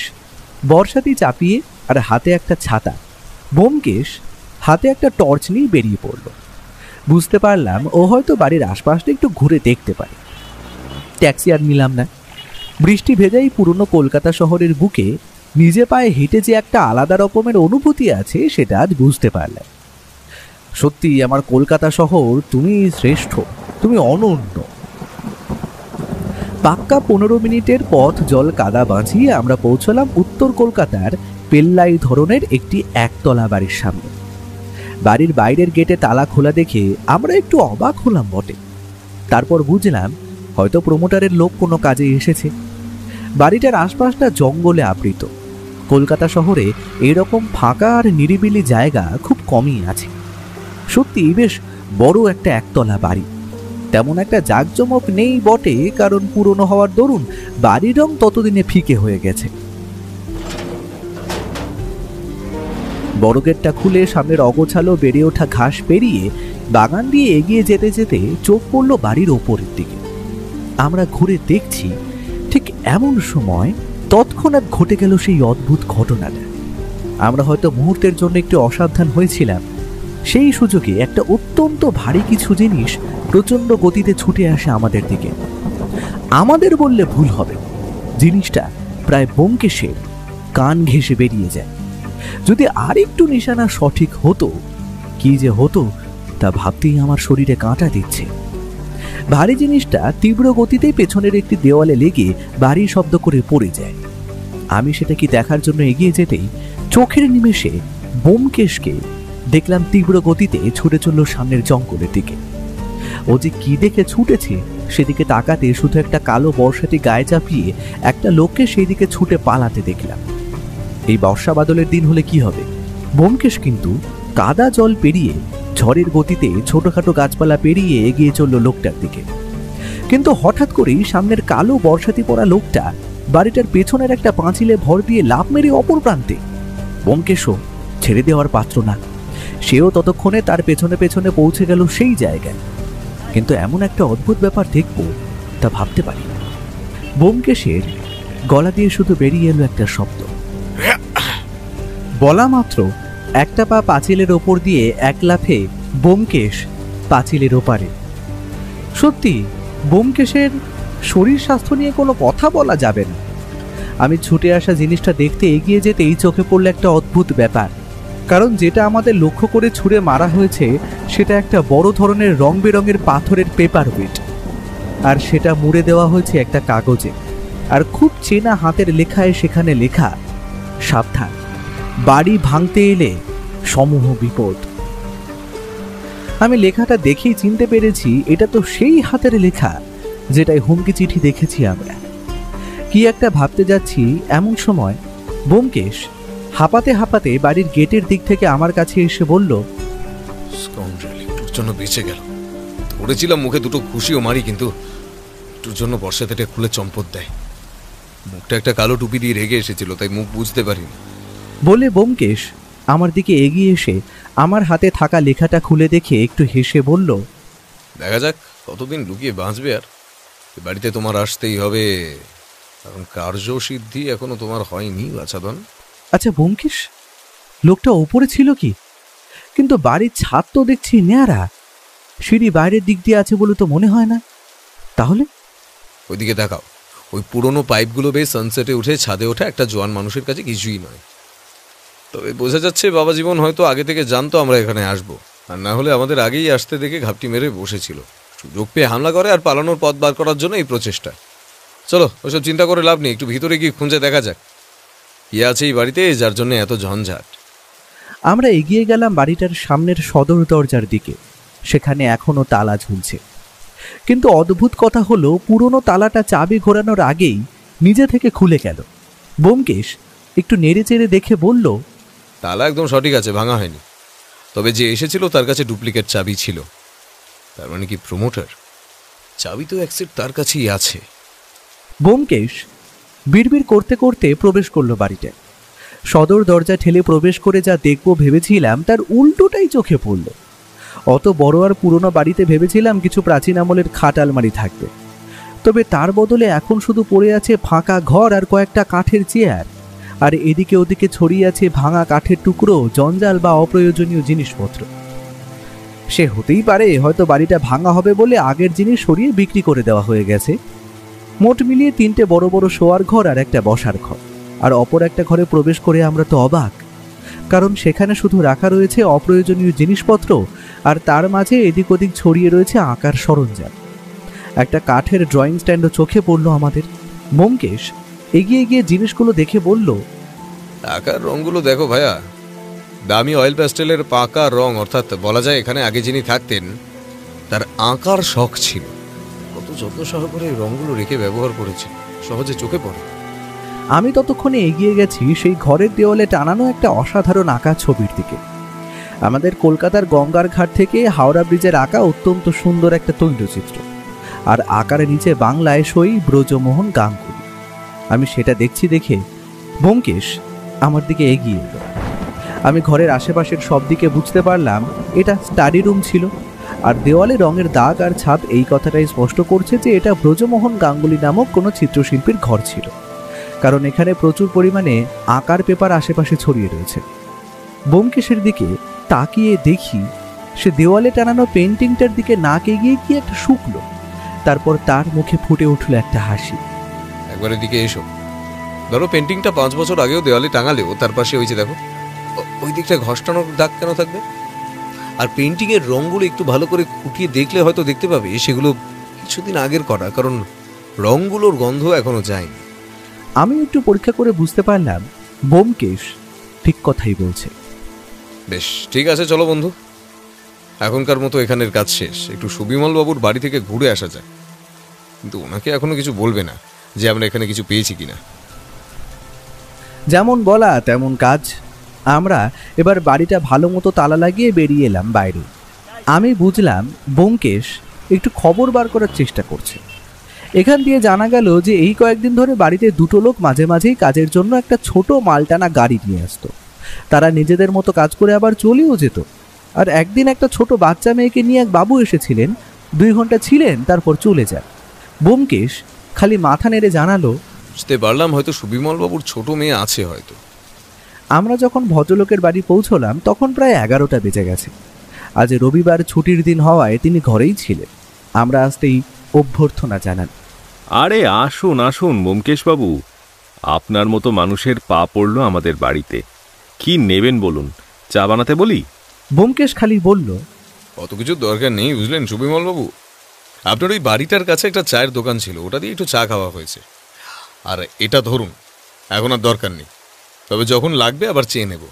বর্ষাতি চাপিয়ে আর হাতে একটা ছাতা, ব্যোমকেশ হাতে একটা টর্চ নিয়ে বেরিয়ে পড়ল। বুঝতে পারলাম ও হয়তো বাড়ির আশপাশটা একটু ঘুরে দেখতে পারে। ট্যাক্সি আর নিলাম না। বৃষ্টি ভেজাই পুরনো কলকাতা শহরের বুকে নিজে পায়ে হেঁটে যে একটা আলাদা রকমের অনুভূতি আছে সেটা আজ বুঝতে পারলাম। সত্যি আমার কলকাতা শহর, তুমি শ্রেষ্ঠ, তুমি অনন্য। পাক্কা 15 মিনিটের পথ জল কাদা বাঁচিয়ে আমরা পৌঁছলাম উত্তর কলকাতার পেল্লাই ধরনের একটি একতলা বাড়ির সামনে। বাড়ির বাইরের গেটে তালা খোলা দেখে আমরা একটু অবাক হলাম বটে। তারপর বুঝলাম হয়তো প্রমোটারের লোক কোনো কাজে এসেছে। বাড়িটার আশপাশটা জঙ্গলে আবৃত। কলকাতা শহরে এরকম ফাঁকা আর নিরিবিলি জায়গা খুব কমই আছে। সত্যি বেশ বড় একটা একতলা বাড়ি। তেমন একটা জাঁকজমক নেই বটে, কারণ পুরনো হওয়ার দরুন বাড়ির রং ততদিনে ফিকে হয়ে গেছে। বড় গেটটা খুলে সামনের অগোছালো বেড়ে ওঠা ঘাস পেরিয়ে বাগান দিয়ে এগিয়ে যেতে যেতে চোখ পড়ল বাড়ির ওপরের দিকে। আমরা ঘুরে দেখছি, ঠিক এমন সময় তৎক্ষণাৎ ঘটে গেল সেই অদ্ভুত ঘটনাটা। আমরা হয়তো মুহূর্তের জন্য একটু অসাবধান হয়েছিলাম। সেই সুযোগে একটা অত্যন্ত ভারী কিছু জিনিস প্রচণ্ড গতিতে ছুটে আসে আমাদের দিকে। আমাদের বললে ভুল হবে, জিনিসটা প্রায় ব্যোমকেশের কান ঘেঁষে বেরিয়ে যায়। যদি আর একটু নিশানা সঠিক হতো, কি যে হতো তা ভাবতেই আমার শরীরে কাঁটা দিচ্ছে। ভারী জিনিসটা তীব্র গতিতে পেছনের একটি দেওয়ালে লেগে ভারী শব্দ করে পড়ে যায়। আমি সেটা কি দেখার জন্য এগিয়ে যেতেই চোখের নিমেষে ব্যোমকেশকে দেখলাম তীব্র গতিতে ছুটে চলল সামনের জঙ্গলের দিকে। ও যে কি দেখে ছুটেছে সেদিকে তাকাতে শুধু একটা কালো বর্ষাটি গায়ে চাপিয়ে একটা লোককে সেই দিকে ছুটে পালাতে দেখলাম। এই বর্ষা বাদলের দিন হলে কি হবে, ব্যোমকেশ কিন্তু কাদা জল পেরিয়ে ঝড়ের গতিতে ছোটখাটো গাছপালা পেরিয়ে এগিয়ে চলল লোকটার দিকে। কিন্তু হঠাৎ করেই সামনের কালো বর্ষাতি পড়া লোকটা বাড়িটার পেছনের একটা পাঁচিলে ভর দিয়ে লাফ মেরে অপর প্রান্তে। ব্যোমকেশও ছেড়ে দেওয়ার পাত্র না, সেও ততক্ষণে তার পেছনে পেছনে পৌঁছে গেল সেই জায়গায়। কিন্তু এমন একটা অদ্ভুত ব্যাপার দেখব তা ভাবতে পারি। ব্যোমকেশের গলা দিয়ে শুধু বেরিয়ে এলো একটা শব্দ। বলা মাত্র একটা পা পাঁচিলের ওপর দিয়ে এক লাফে ব্যোমকেশ পাঁচিলের ওপারে। সত্যি ব্যোমকেশের শরীর স্বাস্থ্য নিয়ে কোনো কথা বলা যাবে না। আমি ছুটে আসা জিনিসটা দেখতে এগিয়ে যেতেই চোখে পড়ল একটা অদ্ভুত ব্যাপার। কারণ যেটা আমাদের লক্ষ্য করে ছুঁড়ে মারা হয়েছে সেটা একটা বড় ধরনের রং বেরঙের পাথরের পেপার ওয়েট, আর সেটা মুড়ে দেওয়া হয়েছে একটা কাগজে। আর খুব চেনা হাতের লেখায় সেখানে লেখা, সাবধান, বাড়ি ভাঙতে এলে সমূহ বিপদ। আমি লেখাটা দেখেই চিনতে পেরেছি এটা তো সেই হাতের লেখা যেটাই হুমকি চিঠি দেখেছি আমরা। কি একটা ভাবতে যাচ্ছি এমন সময় ব্যোমকেশ হাঁপাতে হাঁপাতে বাড়ির গেটের দিক থেকে আমার কাছে এসে বলল, জন্য বেঁচে গেল। ধরেছিলাম মুখে দুটো খুশিও মারি, কিন্তু একটুর জন্য বর্ষাতে খুলে চম্পট দেয়। মুখটা একটা কালো টুপি দিয়ে রেগে এসেছিল, তাই মুখ বুঝতে পারিনি। বলে ব্যোমকেশ আমার দিকে এগিয়ে এসে আমার হাতে থাকা লেখাটা খুলে দেখে একটু হেসে বলল, দেখা যাক কতদিন লুকিয়ে বাঁচবে। আর এ বাড়িতে তোমার আসতেই হবে, কারণ কার্যসিদ্ধি এখনো তোমার হয়নি বাছাধন। আচ্ছা ব্যোমকেশ, লোকটা ওপরে ছিল কি? কিন্তু বাড়ির ছাদ তো দেখছি নেয়ারা, সিঁড়ি বাইরের দিক দিয়ে আছে বলে তো মনে হয় না। তাহলে ওইদিকে দেখাও, ওই পুরনো পাইপগুলো বেশ সানসেটে উঠে ছাদে ওঠা একটা জোয়ান মানুষের কাছে কিছুই নয়। তবে বোঝা যাচ্ছে বাবা জীবন হয়তো আগে থেকে জানতো আমরা এখানে আসবো, আর না হলে আমাদের আগেই আসতে দেখে ঘাপটি মেরে বসেছিল। সুযোগ পেয়ে হামলা করে আর পালানোর পথ বার করার জন্য এই প্রচেষ্টা। চলো ওসব চিন্তা করে লাভ নেই, একটু ভিতরে গিয়ে খুঁজে দেখা যাক কি আছে এই বাড়িতে যার জন্য এত ঝঞ্ঝাট। আমরা এগিয়ে গেলাম বাড়িটার সামনের সদর দরজার দিকে। সেখানে এখনো তালা ঝুলছে, কিন্তু অদ্ভুত কথা হলো পুরনো তালাটা চাবি ঘোরানোর আগেই নিজে থেকে খুলে গেল। ব্যোমকেশ একটু নেড়ে চেড়ে দেখে বলল, তালা একদম সঠিক আছে, ভাঙা হয়নি। তবে যে এসেছিল তার কাছে ডুপ্লিকেট চাবি ছিল। তার মানে কি প্রমোটার? চাবি তো এক সেট তার কাছেই আছে। ব্যোমকেশ বিড়বিড় করতে করতে প্রবেশ করলো বাড়িতে। সদর দরজা ঠেলে প্রবেশ করে যা দেখব ভেবেছিলাম তার উল্টোটাই চোখে পড়ল। অত বড় আর পুরনো বাড়িতে ভেবেছিলাম কিছু প্রাচীন আমলের খাট আলমারি থাকবে, তবে তার বদলে এখন শুধু পড়ে আছে ফাঁকা ঘর আর কয়েকটা কাঠের চেয়ার, আর এদিকে ওদিকে ছড়িয়ে আছে ভাঙা কাঠের টুকরো, জঞ্জাল বা অপ্রয়োজনীয় জিনিসপত্র। সে হতেই পারে হয়তো বাড়িটা ভাঙা হবে বলে আগের জিনিস সরিয়ে বিক্রি করে দেওয়া হয়ে গেছে। মোট মিলিয়ে 3টে বড় বড় শোয়ার ঘর আর একটা বসার ঘর, আর অপর একটা ঘরে প্রবেশ করে আমরা তো অবাক, কারণ সেখানে শুধু রাখা রয়েছে অপ্রয়োজনীয় জিনিসপত্র, আর তার মাঝে এদিক ওদিক ছড়িয়ে রয়েছে আঁকার সরঞ্জাম। একটা কাঠের ড্রয়িং স্ট্যান্ডও চোখে পড়ল আমাদের। ব্যোমকেশ এগিয়ে গিয়ে জিনিসগুলো দেখে বলল, আকার রঙগুলো দেখো ভাইয়া, দামি অয়েল প্যাস্টেলের পাকা রং, অর্থাৎ বলা যায় এখানে আগে যিনি থাকতেন তার আঁকার শখ ছিল। কত যত্ন সহকারে এই রঙগুলো রেখে ব্যবহার করেছে, সহজে চোখে পড়ে। আমি ততক্ষণে এগিয়ে গেছি সেই ঘরের দেওয়ালে টানানো একটা অসাধারণ আঁকা ছবির দিকে। আমাদের কলকাতার গঙ্গার ঘাট থেকে হাওড়া ব্রিজের আঁকা অত্যন্ত সুন্দর একটা তৈলচিত্র, আর আঁকার নিচে বাংলায় সই ব্রজমোহন গাঙ্গুলি। আমি সেটা দেখছি দেখে ব্যোমকেশ আমার দিকে এগিয়ে এলো। আমি ঘরের আশেপাশের সব দিকে বুঝতে পারলাম এটা স্টাডি রুম ছিল, আর দেওয়ালে রঙের দাগ আর ছাপ এই কথাটাই স্পষ্ট করছে যে এটা ব্রজমোহন গাঙ্গুলি নামক কোনো চিত্রশিল্পীর ঘর ছিল, কারণ এখানে প্রচুর পরিমাণে আঁকার পেপার আশেপাশে ছড়িয়ে রয়েছে। ব্যোমকেশের দিকে তাকিয়ে দেখি সে দেওয়ালে টানানো পেন্টিংটার দিকে নাক এগিয়ে গিয়ে একটা শুকলো, তারপর তার মুখে ফুটে উঠল একটা হাসি। একবার এদিকে এসো। ধরো পেন্টিংটা 5 বছর আগেও দেওয়ালে টাঙালেও তার পাশে ওই যে দেখো ওই দিকটা ঘষ্টানোর দাগ কেন থাকবে? আর পেন্টিং এর রঙগুলো একটু ভালো করে খুঁটিয়ে দেখলে হয়তো দেখতে পাবে সেগুলো কিছুদিন আগের করা, কারণ রঙগুলোর গন্ধ এখনো যায়নি। আমি একটু পরীক্ষা করে বুঝতে পারলাম ব্যোমকেশ ঠিক কথাই বলছে। বেশ, ঠিক আছে, চলো বন্ধু, এখনকার মতো এখানের কাজ শেষ। একটু সুবিমল বাবুর বাড়ি থেকে ঘুরে আসা যায়, কিন্তু ওনাকে এখনো কিছু বলবে না যে আমরা এখানে কিছু পেয়েছি কিনা। যেমন বলা তেমন কাজ। আমরা এবার বাড়িটা ভালো মতো তালা লাগিয়ে বেরিয়ে এলাম বাইরে। আমি বুঝলাম ব্যোমকেশ একটু খবর বার করার চেষ্টা করছে। এখান দিয়ে জানা গেল যে এই কয়েকদিন ধরে বাড়িতে 2টো লোক মাঝে মাঝেই কাজের জন্য একটা ছোট মালটানা গাড়ি নিয়ে আসতো। তারা নিজেদের মতো কাজ করে আবার চলেও যেত। আর একদিন একটা ছোট বাচ্চা মেয়েকে নিয়ে এক বাবু এসেছিলেন, 2 ঘন্টা ছিলেন, তারপর চলে যান। ব্যোমকেশ খালি মাথা নেড়ে জানালো, বুঝতে পারলাম হয়তো সুবিমল বাবুর ছোট মেয়ে আছে হয়তো। আমরা যখন ভদ্রলোকের বাড়ি পৌঁছলাম তখন প্রায় 11টা বেজে গেছে। আজ রবিবার ছুটির দিন হওয়ায় তিনি ঘরেই ছিলেন। আমরা আসতেই অভ্যর্থনা জানান। আরে আসুন আসুন ব্যোমকেশ বাবু, আপনার মতো মানুষের পা পড়ল আমাদের বাড়িতে। কি নেবেন বলুন, চা বানাতে বলি? ব্যোমকেশ খালি বলল, অত কিছু দরকার নেই বুঝলেন সুবিমল বাবু, আপনার ওই বাড়িটার কাছে একটা চায়ের দোকান ছিল, ওটা দিয়ে একটু চা খাওয়া হয়েছে। আর এটা ধরুন, এখন আর দরকার নেই, তবে যখন লাগবে আবার চেয়ে নেব।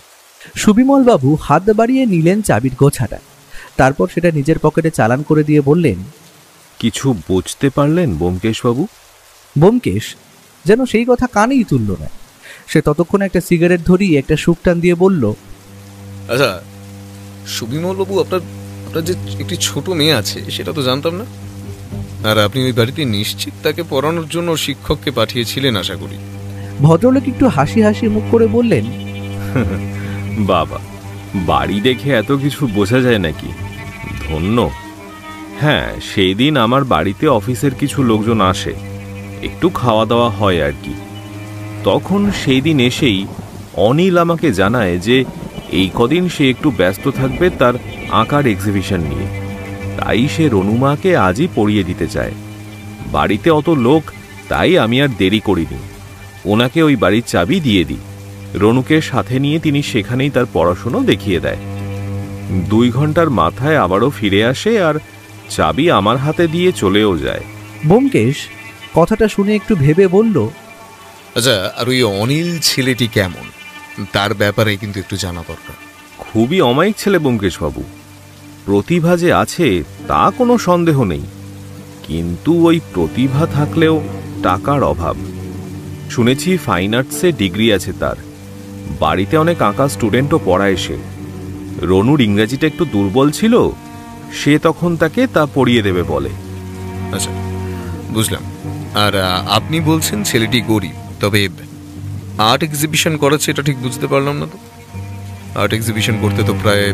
সুবিমল বাবু হাত বাড়িয়ে নিলেন চাবির গোছাটা, তারপর সেটা নিজের পকেটে চালান করে দিয়ে বললেন, কিছু বুঝতে পারলেন ব্যোমকেশ বাবু? ব্যোমকেশ যেন সেই কথা কানেই তুলল না। সে ততক্ষণে একটা সিগারেট ধরিয়ে একটা শুকটান দিয়ে বলল, আচ্ছা সুবিমল বাবু, আপনার আপনার যে একটি ছোট মেয়ে আছে সেটা তো জানতাম না। আর আপনি ওই বাড়িতে নিশ্চিত তাকে পড়ানোর জন্য শিক্ষককে পাঠিয়েছিলেন আশা করি। ভদ্রলোক একটু হাসি হাসি মুখ করে বললেন, বাবা, বাড়ি দেখে এত কিছু বোঝা যায় নাকি? ধন্য। হ্যাঁ, সেই দিন আমার বাড়িতে অফিসের কিছু লোকজন আসে, একটু খাওয়া দাওয়া হয় আর কি। তখন সেই দিন এসেই অনিল আমাকে জানায় যে এই কদিন সে একটু ব্যস্ত থাকবে তার আঁকার এক্সিবিশন নিয়ে, তাই সে রনুমাকে আজই পড়িয়ে দিতে চায়। বাড়িতে অত লোক, তাই আমি আর দেরি করিনি, ওনাকে ওই বাড়ির চাবি দিয়ে দিই। রনুকে সাথে নিয়ে তিনি সেখানেই তার পড়াশুনো দেখিয়ে দেয়। 2 ঘন্টার মাথায় আবারও ফিরে আসে আর চাবি আমার হাতে দিয়ে চলেও যায়। ব্যোমকেশ কথাটা শুনে একটু ভেবে বলল, আচ্ছা, আর ওই অনিল ছেলেটি কেমন, তার ব্যাপারে কিন্তু একটু জানা দরকার। খুবই অমায়িক ছেলে ব্যোমকেশবাবু। প্রতিভা যে আছে তা কোনো সন্দেহ নেই, কিন্তু ওই প্রতিভা থাকলেও টাকার অভাব। শুনেছি ফাইন আর্টসে ডিগ্রি আছে তার, বাড়িতে অনেক আঁকা স্টুডেন্টও পড়ায় সে। রনুর ইংরেজিটা একটু দুর্বল ছিল, সে তখন তাকে তা পড়িয়ে দেবে বলে। আচ্ছা, বুঝলাম। আর আপনি বলছেন ছেলেটি গরিব, তবে আর্ট এক্সিবিশন করাচ্ছে এটা ঠিক বুঝতে পারলাম না তো। আর্ট এক্সিবিশন করতে তো প্রায়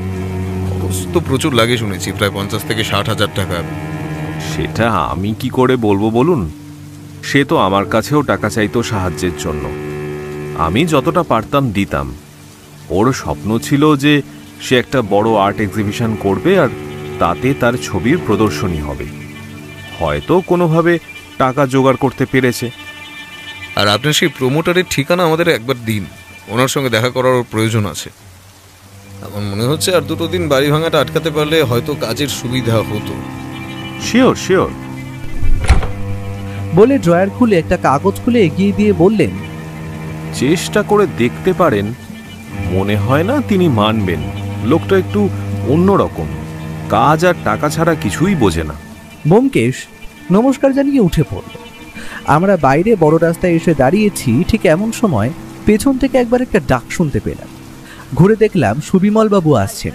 খরচ তো প্রচুর লাগে শুনেছি, প্রায় 50 থেকে 60 হাজার টাকা। সেটা আমি কি করে বলবো বলুন? সে তো আমার কাছেও টাকা চাইতো সাহায্যের জন্য, আমি যতটা পারতাম দিতাম। ওর স্বপ্ন ছিল যে সে একটা বড় আর্ট এক্সিবিশন করবে আর তাতে তার ছবির প্রদর্শনী হবে। হয়তো কোনোভাবে টাকা জোগাড় করতে পেরেছে। আর আপনার সেই প্রমোটারের ঠিকানা আমাদের একবার দিন, ওনার সঙ্গে দেখা করার প্রয়োজন আছে। আমার মনে হচ্ছে আর 2 দিন বাড়ি ভাঙাটা আটকাতে পারলে হয়তো কাজের সুবিধা হতো। Sure sure. বলে ড্রয়ার খুলে একটা কাগজ খুলে এগিয়ে দিয়ে বললেন, চেষ্টা করে দেখতে পারেন। মনে হয় না তিনি মানবেন, লোকটা একটু অন্যরকম, কাজ আর টাকা ছাড়া কিছুই বোঝে না। ব্যোমকেশ নমস্কার জানিয়ে উঠে পড়ল। আমরা বাইরে বড় রাস্তায় এসে দাঁড়িয়েছি, ঠিক এমন সময় পেছন থেকে একবার একটা ডাক শুনতে পেলাম। ঘুরে দেখলাম সুবিমল বাবু আসছেন।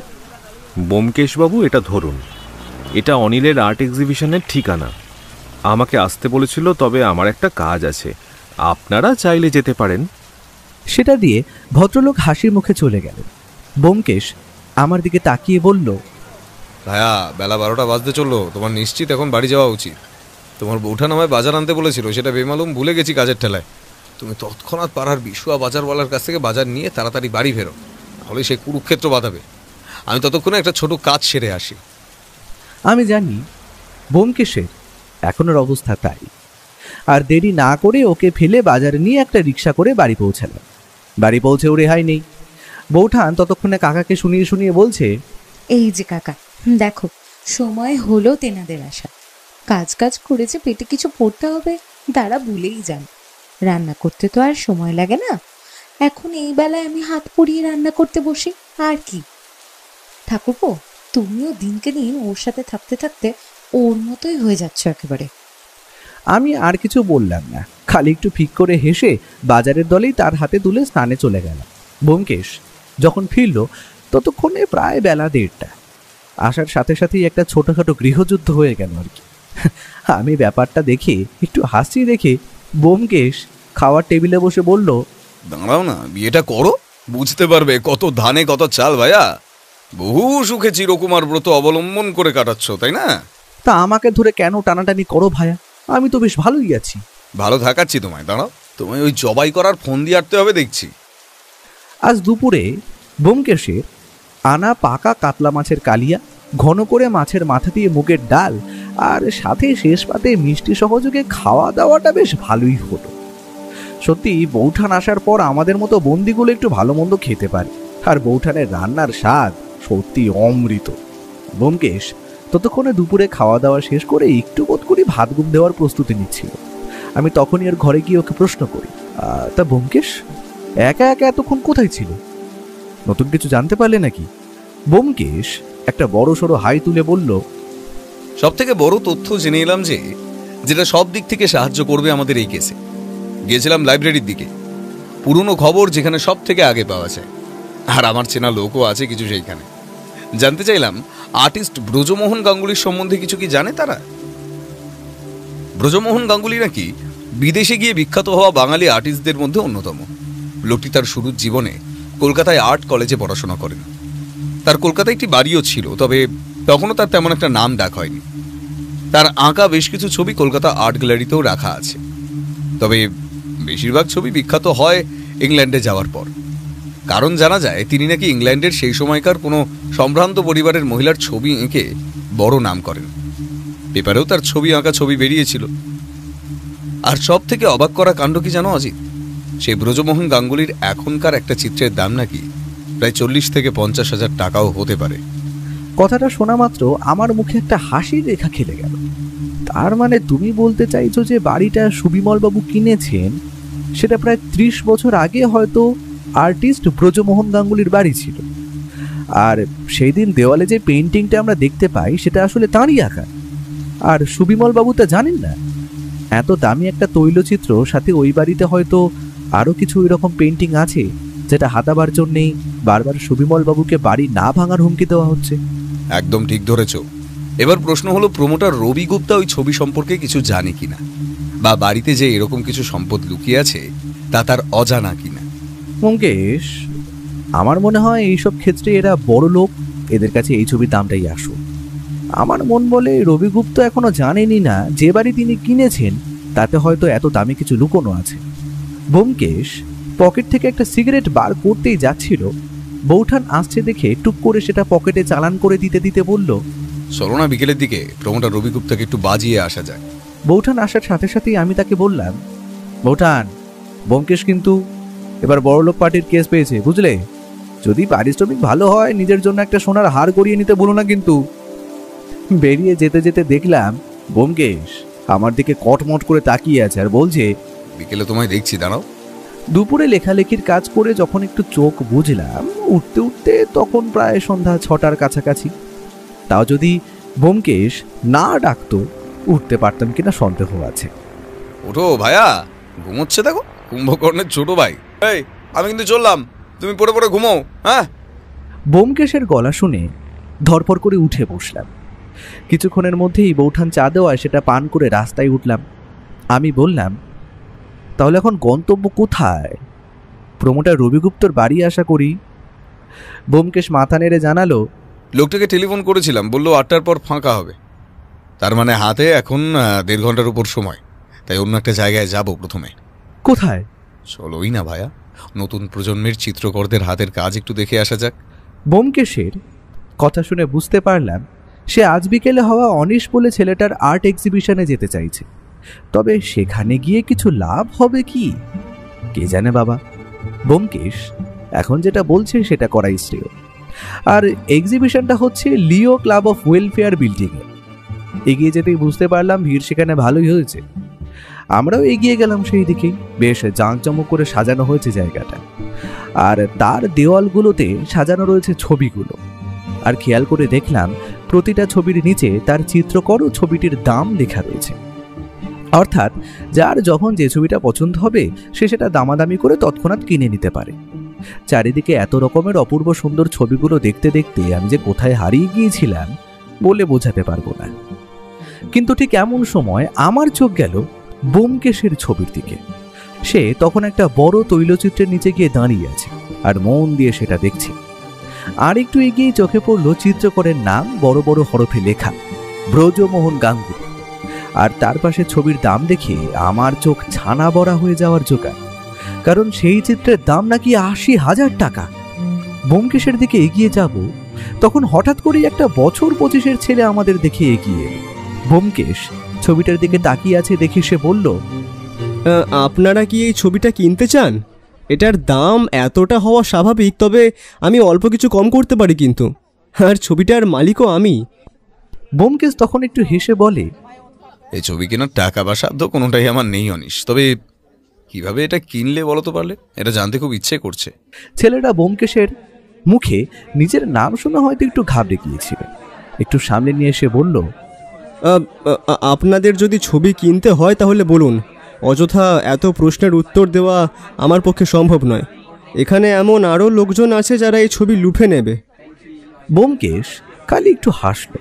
ব্যোমকেশবাবু, এটা ধরুন, এটা অনিলের আর্ট এক্সিবিশনের ঠিকানা। আমাকে আসতে বলেছিল, তবে আমার একটা কাজ আছে, আপনারা চাইলে যেতে পারেন। সেটা দিয়ে ভদ্রলোক হাসির মুখে চলে গেলেন। ব্যোমকেশ আমার দিকে তাকিয়ে বলল, ভাইয়া, বেলা 12টা বাজতে চললো, তোমার নিশ্চিত এখন বাড়ি যাওয়া উচিত। তোমার বউঠান আমায় বাজার আনতে বলেছিল, সেটা বেমালুম ভুলে গেছি কাজের ঠেলায়। তুমি তৎক্ষণাৎ পাড়ার বিশুয়া বাজারওয়ালার কাছ থেকে বাজার নিয়ে তাড়াতাড়ি বাড়ি ফেরো, তাহলে সে কুরুক্ষেত্র বাঁধাবে। আমি ততক্ষণে একটা ছোট কাজ সেরে আসি। আমি জানি ব্যোমকেশের এখনের অবস্থা তাই। আর দেরি না করে ওকে ফেলে বাজারে নিয়ে একটা রিক্সা করে বাড়ি পৌঁছালাম। বাড়ি পৌঁছেও রেহাই নেই। বৌঠান ততক্ষণে কাকাকে শুনিয়ে শুনিয়ে বলছে, এই যে কাকা, দেখো সময় হলো তেনাদের আসা। কাজ কাজ করে যে পেটে কিছু পড়তে হবে তারা ভুলেই যান। রান্না করতে তো আর সময় লাগে না, এখন এই বেলায় আমি হাত পুড়িয়ে রান্না করতে বসি আর কি। ঠাকুরপো, তুমিও দিনকে দিন ওর সাথে থাকতে থাকতে ওর মতোই হয়ে যাচ্ছ একেবারে। আমি আর কিছু বললাম না, খালি একটু ফিক করে হেসে বাজারের দলেই তার হাতে তুলে স্নানে চলে গেলাম। ব্যোমকেশ যখন ফিরল ততক্ষণে প্রায় বেলা 1:30। আসার সাথে সাথেই একটা ছোটখাটো গৃহযুদ্ধ হয়ে গেল আর কি। আমি ব্যাপারটা দেখে একটু হাসি রেখে ব্যোমকেশ খাওয়ার টেবিলে বসে বলল, দাঁড়াও না, বিয়েটা করো, বুঝতে পারবে কত ধানে কত চাল। ভাইয়া, বহু সুখে চিরকুমার ব্রত অবলম্বন করে কাটাচ্ছ, তাই না? তা আমাকে ধরে কেন টানাটানি করো ভায়া? আমি তো বেশ ভালোই আছি। ভালো থাকাচ্ছি তোমায়, দাঁড়াও। তোমায় ওই জবাই করার ফোন দিয়ে আটতে হবে দেখছি। আজ দুপুরে ব্যোমকেশের আনা পাকা কাতলা মাছের কালিয়া, ঘন করে মাছের মাথা দিয়ে মুগের ডাল, আর সাথে শেষ পাতে মিষ্টি সহযোগে খাওয়া দাওয়াটা বেশ ভালোই হলো। সত্যি বৌঠান আসার পর আমাদের মতো বন্দিগুলো একটু ভালো মন্দ খেতে পারে, আর বৌঠানের রান্নার স্বাদ সত্যি অমৃত। ব্যোমকেশ ততক্ষণে দুপুরে খাওয়া দাওয়া শেষ করে একটু বোধ করি ভাত ঘুম দেওয়ার প্রস্তুতি নিচ্ছিল। আমি তখনই আর ঘরে গিয়ে ওকে প্রশ্ন করি, তা ব্যোমকেশ একা একা এতক্ষণ কোথায় ছিল? নতুন কিছু জানতে পারলে নাকি? ব্যোমকেশ একটা বড় সড়ো হাই তুলে বলল, সব থেকে বড় তথ্য জেনে এলাম যে, যেটা সব দিক থেকে সাহায্য করবে আমাদের এই কেসে। গিয়েছিলাম লাইব্রেরির দিকে, পুরনো খবর যেখানে সব থেকে আগে পাওয়া যায়, আর আমার চেনা লোকও আছে কিছু সেইখানে। জানতে চাইলাম আর্টিস্ট ব্রজমোহন গাঙ্গুলির সম্বন্ধে কিছু কি জানে তারা? ব্রজমোহন গাঙ্গুলি নাকি বিদেশে গিয়ে বিখ্যাত হওয়া বাঙালি আর্টিস্টদের মধ্যে অন্যতম। লোকটি তার শুরুর জীবনে কলকাতায় আর্ট কলেজে পড়াশোনা করেন। তার কলকাতায় একটি বাড়িও ছিল, তবে তখনও তার তেমন একটা নাম ডাক হয়নি। তার আঁকা বেশ কিছু ছবি কলকাতা আর্ট গ্যালারিতেও রাখা আছে, তবে বেশিরভাগ ছবি বিখ্যাত হয় ইংল্যান্ডে যাওয়ার পর। কারণ জানা যায় তিনি নাকি ইংল্যান্ডের সেই সময়কার কোনো সম্ভ্রান্ত পরিবারের মহিলার ছবি এঁকে বড় নাম করেন। পেপারেও তার ছবি আঁকা ছবি বেরিয়েছিল। আর সব থেকে অবাক করা কাণ্ড কি জানো অজিত? সেই ব্রজমোহন গাঙ্গুলির এখনকার একটা চিত্রের দাম নাকি প্রায় 40 থেকে 50,000 টাকাও হতে পারে। কথাটা শোনা মাত্র আমার মুখে একটা হাসির রেখা খেলে গেল। তার মানে তুমি বলতে চাইছো যে বাড়িটা সুবিমলবাবু কিনেছেন সেটা প্রায় 30 বছর আগে হয়তো আর্টিস্ট ব্রজমোহন গাঙ্গুলির বাড়ি ছিল, আর সেই দিন দেওয়ালে যে পেইন্টিংটা আমরা দেখতে পাই সেটা আসলে তাঁরই আঁকা। আর সুবিমলবাবু তা জানেন না। এত দামি একটা তৈলচিত্র, সাথে ওই বাড়িতে হয়তো আরও কিছু এরকম পেইন্টিং আছে যেটা হাতাবার জন্যেই বারবার সুবিমলবাবুকে বাড়ি না ভাঙার হুমকি দেওয়া হচ্ছে। একদম ঠিক ধরেছ। এবার প্রশ্ন হলো, প্রমোটার রবি গুপ্তা ওই ছবি সম্পর্কে কিছু জানে কিনা, বা বাড়িতে যে এরকম কিছু সম্পদ লুকিয়ে আছে তা তার অজানা কিনা। মঙ্কেশ, আমার মনে হয় এইসব ক্ষেত্রে এরা বড় লোক, এদের কাছে এই ছবির দামটাই আসুক। আমার মন বলে রবি গুপ্ত এখনো জানেনই না যে বাড়ি তিনি কিনেছেন তাতে হয়তো এত দামি কিছু লুকোনো আছে। ব্যোমকেশ পকেট থেকে একটা সিগারেট বার করতেই যাচ্ছিল, বৌঠান আসছে দেখে টুক করে সেটা পকেটে চালান করে দিতে দিতে বলল, চলো না বিকেলের দিকে প্রমোটার রবি গুপ্তাকে একটু বাজিয়ে আসা যায়। বৌঠান আসার সাথে সাথেই আমি তাকে বললাম, বৌঠান, ব্যোমকেশ কিন্তু এবার বড়লোক পার্টির কেস পেয়েছে, বুঝলে? যদি পারিশ্রমিক ভালো হয় নিজের জন্য একটা সোনার হার গড়িয়ে নিতে বলো না কিন্তু। বেরিয়ে যেতে যেতে দেখলাম ব্যোমকেশ আমার দিকে কটমট করে তাকিয়ে আছে আর বলছে, বিকেলে তোমায় দেখছি, দাঁড়াও। দুপুরে লেখালেখির কাজ করে যখন একটু চোখ বুঝলাম, উঠতে উঠতে তখন প্রায় সন্ধ্যা 6টার কাছাকাছি। তাও যদি ব্যোমকেশ না ডাকতো উঠতে পারতাম কিনা সন্দেহ আছে। ওঠো ভাইয়া, ঘুমোচ্ছে দেখো কুম্ভকর্ণের ছোট ভাই। এই আমি কিন্তু চললাম, তুমি পড়ে পড়ে ঘুমো। হ্যাঁ। ব্যোমকেশের গলা শুনে ধরপড় করে উঠে বসলাম। কিছুক্ষণের মধ্যেই বৌঠান চা দেওয়ায় সেটা পান করে রাস্তায় উঠলাম। আমি বললাম, তাহলে এখন গন্তব্য কোথায়? প্রমোটার রবিগুপ্তর বাড়ি আশা করি। ব্যোমকেশ মাথা নেড়ে জানালো, লোকটাকে টেলিফোন করেছিলাম, বললো 8টার পর ফাঁকা হবে। তার মানে হাতে এখন 1.5 ঘন্টার উপর সময়, তাই অন্য একটা জায়গায় যাব প্রথমে। কোথায়? চলোই না ভাইয়া, নতুন প্রজন্মের চিত্রকরদের হাতের কাজ একটু দেখে আসা যাক। ব্যোমকেশের কথা শুনে বুঝতে পারলাম সে আজ বিকেলে হওয়া অনিশ বলে ছেলেটার আর্ট এক্সিবিশনে যেতে চাইছে। তবে সেখানে গিয়ে কিছু লাভ হবে কি কে জানে বাবা। ব্যোমকেশ এখন যেটা বলছে সেটা করাই শ্রেয়। আর এক্সিবিশনটা হচ্ছে লিও ক্লাব অফ ওয়েলফেয়ার বিল্ডিংয়ে। এগিয়ে যেতেই বুঝতে পারলাম ভিড় সেখানে ভালোই হয়েছে। আমরাও এগিয়ে গেলাম সেই দিকেই। বেশ জাঁকজমক করে সাজানো হয়েছে জায়গাটা, আর তার দেওয়ালগুলোতে সাজানো রয়েছে ছবিগুলো। আর খেয়াল করে দেখলাম প্রতিটা ছবির নিচে তার চিত্রকর ও ছবিটির দাম লেখা রয়েছে। অর্থাৎ যার যখন যে ছবিটা পছন্দ হবে সে সেটা দামাদামি করে তৎক্ষণাৎ কিনে নিতে পারে। চারিদিকে এত রকমের অপূর্ব সুন্দর ছবিগুলো দেখতে দেখতে আমি যে কোথায় হারিয়ে গিয়েছিলাম বলে বোঝাতে পারবো না। কিন্তু ঠিক এমন সময় আমার চোখ গেল ব্যোমকেশের ছবির দিকে। সে তখন একটা বড় তৈলচিত্রের নিচে গিয়ে দাঁড়িয়ে আছে আর মন দিয়ে সেটা দেখছে। আর একটু এগিয়ে চোখে পড়ল চিত্রকরের নাম বড় বড় হরফে লেখা, ব্রজমোহন গাঙ্গুলি। আর তার পাশে ছবির দাম দেখে আমার চোখ ছানা বড়া হয়ে যাওয়ার জোগাড়, কারণ সেই চিত্রের দাম নাকি 80,000 টাকা। ব্যোমকেশের দিকে এগিয়ে যাব, তখন হঠাৎ করেই একটা বছর 25-এর ছেলে আমাদের দেখে এগিয়ে এলো। ব্যোমকেশ ছবিটার দিকে তাকিয়ে আছে দেখে সে বলল, আপনারা কি এই ছবিটা কিনতে চান? এটার দাম এতটা হওয়া স্বাভাবিক, তবে আমি অল্প কিছু কম করতে পারি কিন্তু, আর ছবিটার মালিকও আমি। ব্যোমকেশ তখন একটু হেসে বলে, এই ছবি কেনার টাকা বা সাধ্য কোনোটাই আমার নেই অনিশ, তবে কিভাবে এটা কিনলে বলো তো পারলে, এটা জানতে খুব ইচ্ছে করছে। ছেলেটা ব্যোমকেশের মুখে নিজের নাম শুনে হয়তো একটু ঘাবড়ে গিয়েছিল। একটু সামনে নিয়ে এসে বলল, আপনাদের যদি ছবি কিনতে হয় তাহলে বলুন, অযথা এত প্রশ্নের উত্তর দেওয়া আমার পক্ষে সম্ভব নয়। এখানে এমন আরও লোকজন আছে যারা এই ছবি লুফে নেবে। ব্যোমকেশ কালি একটু হাসল,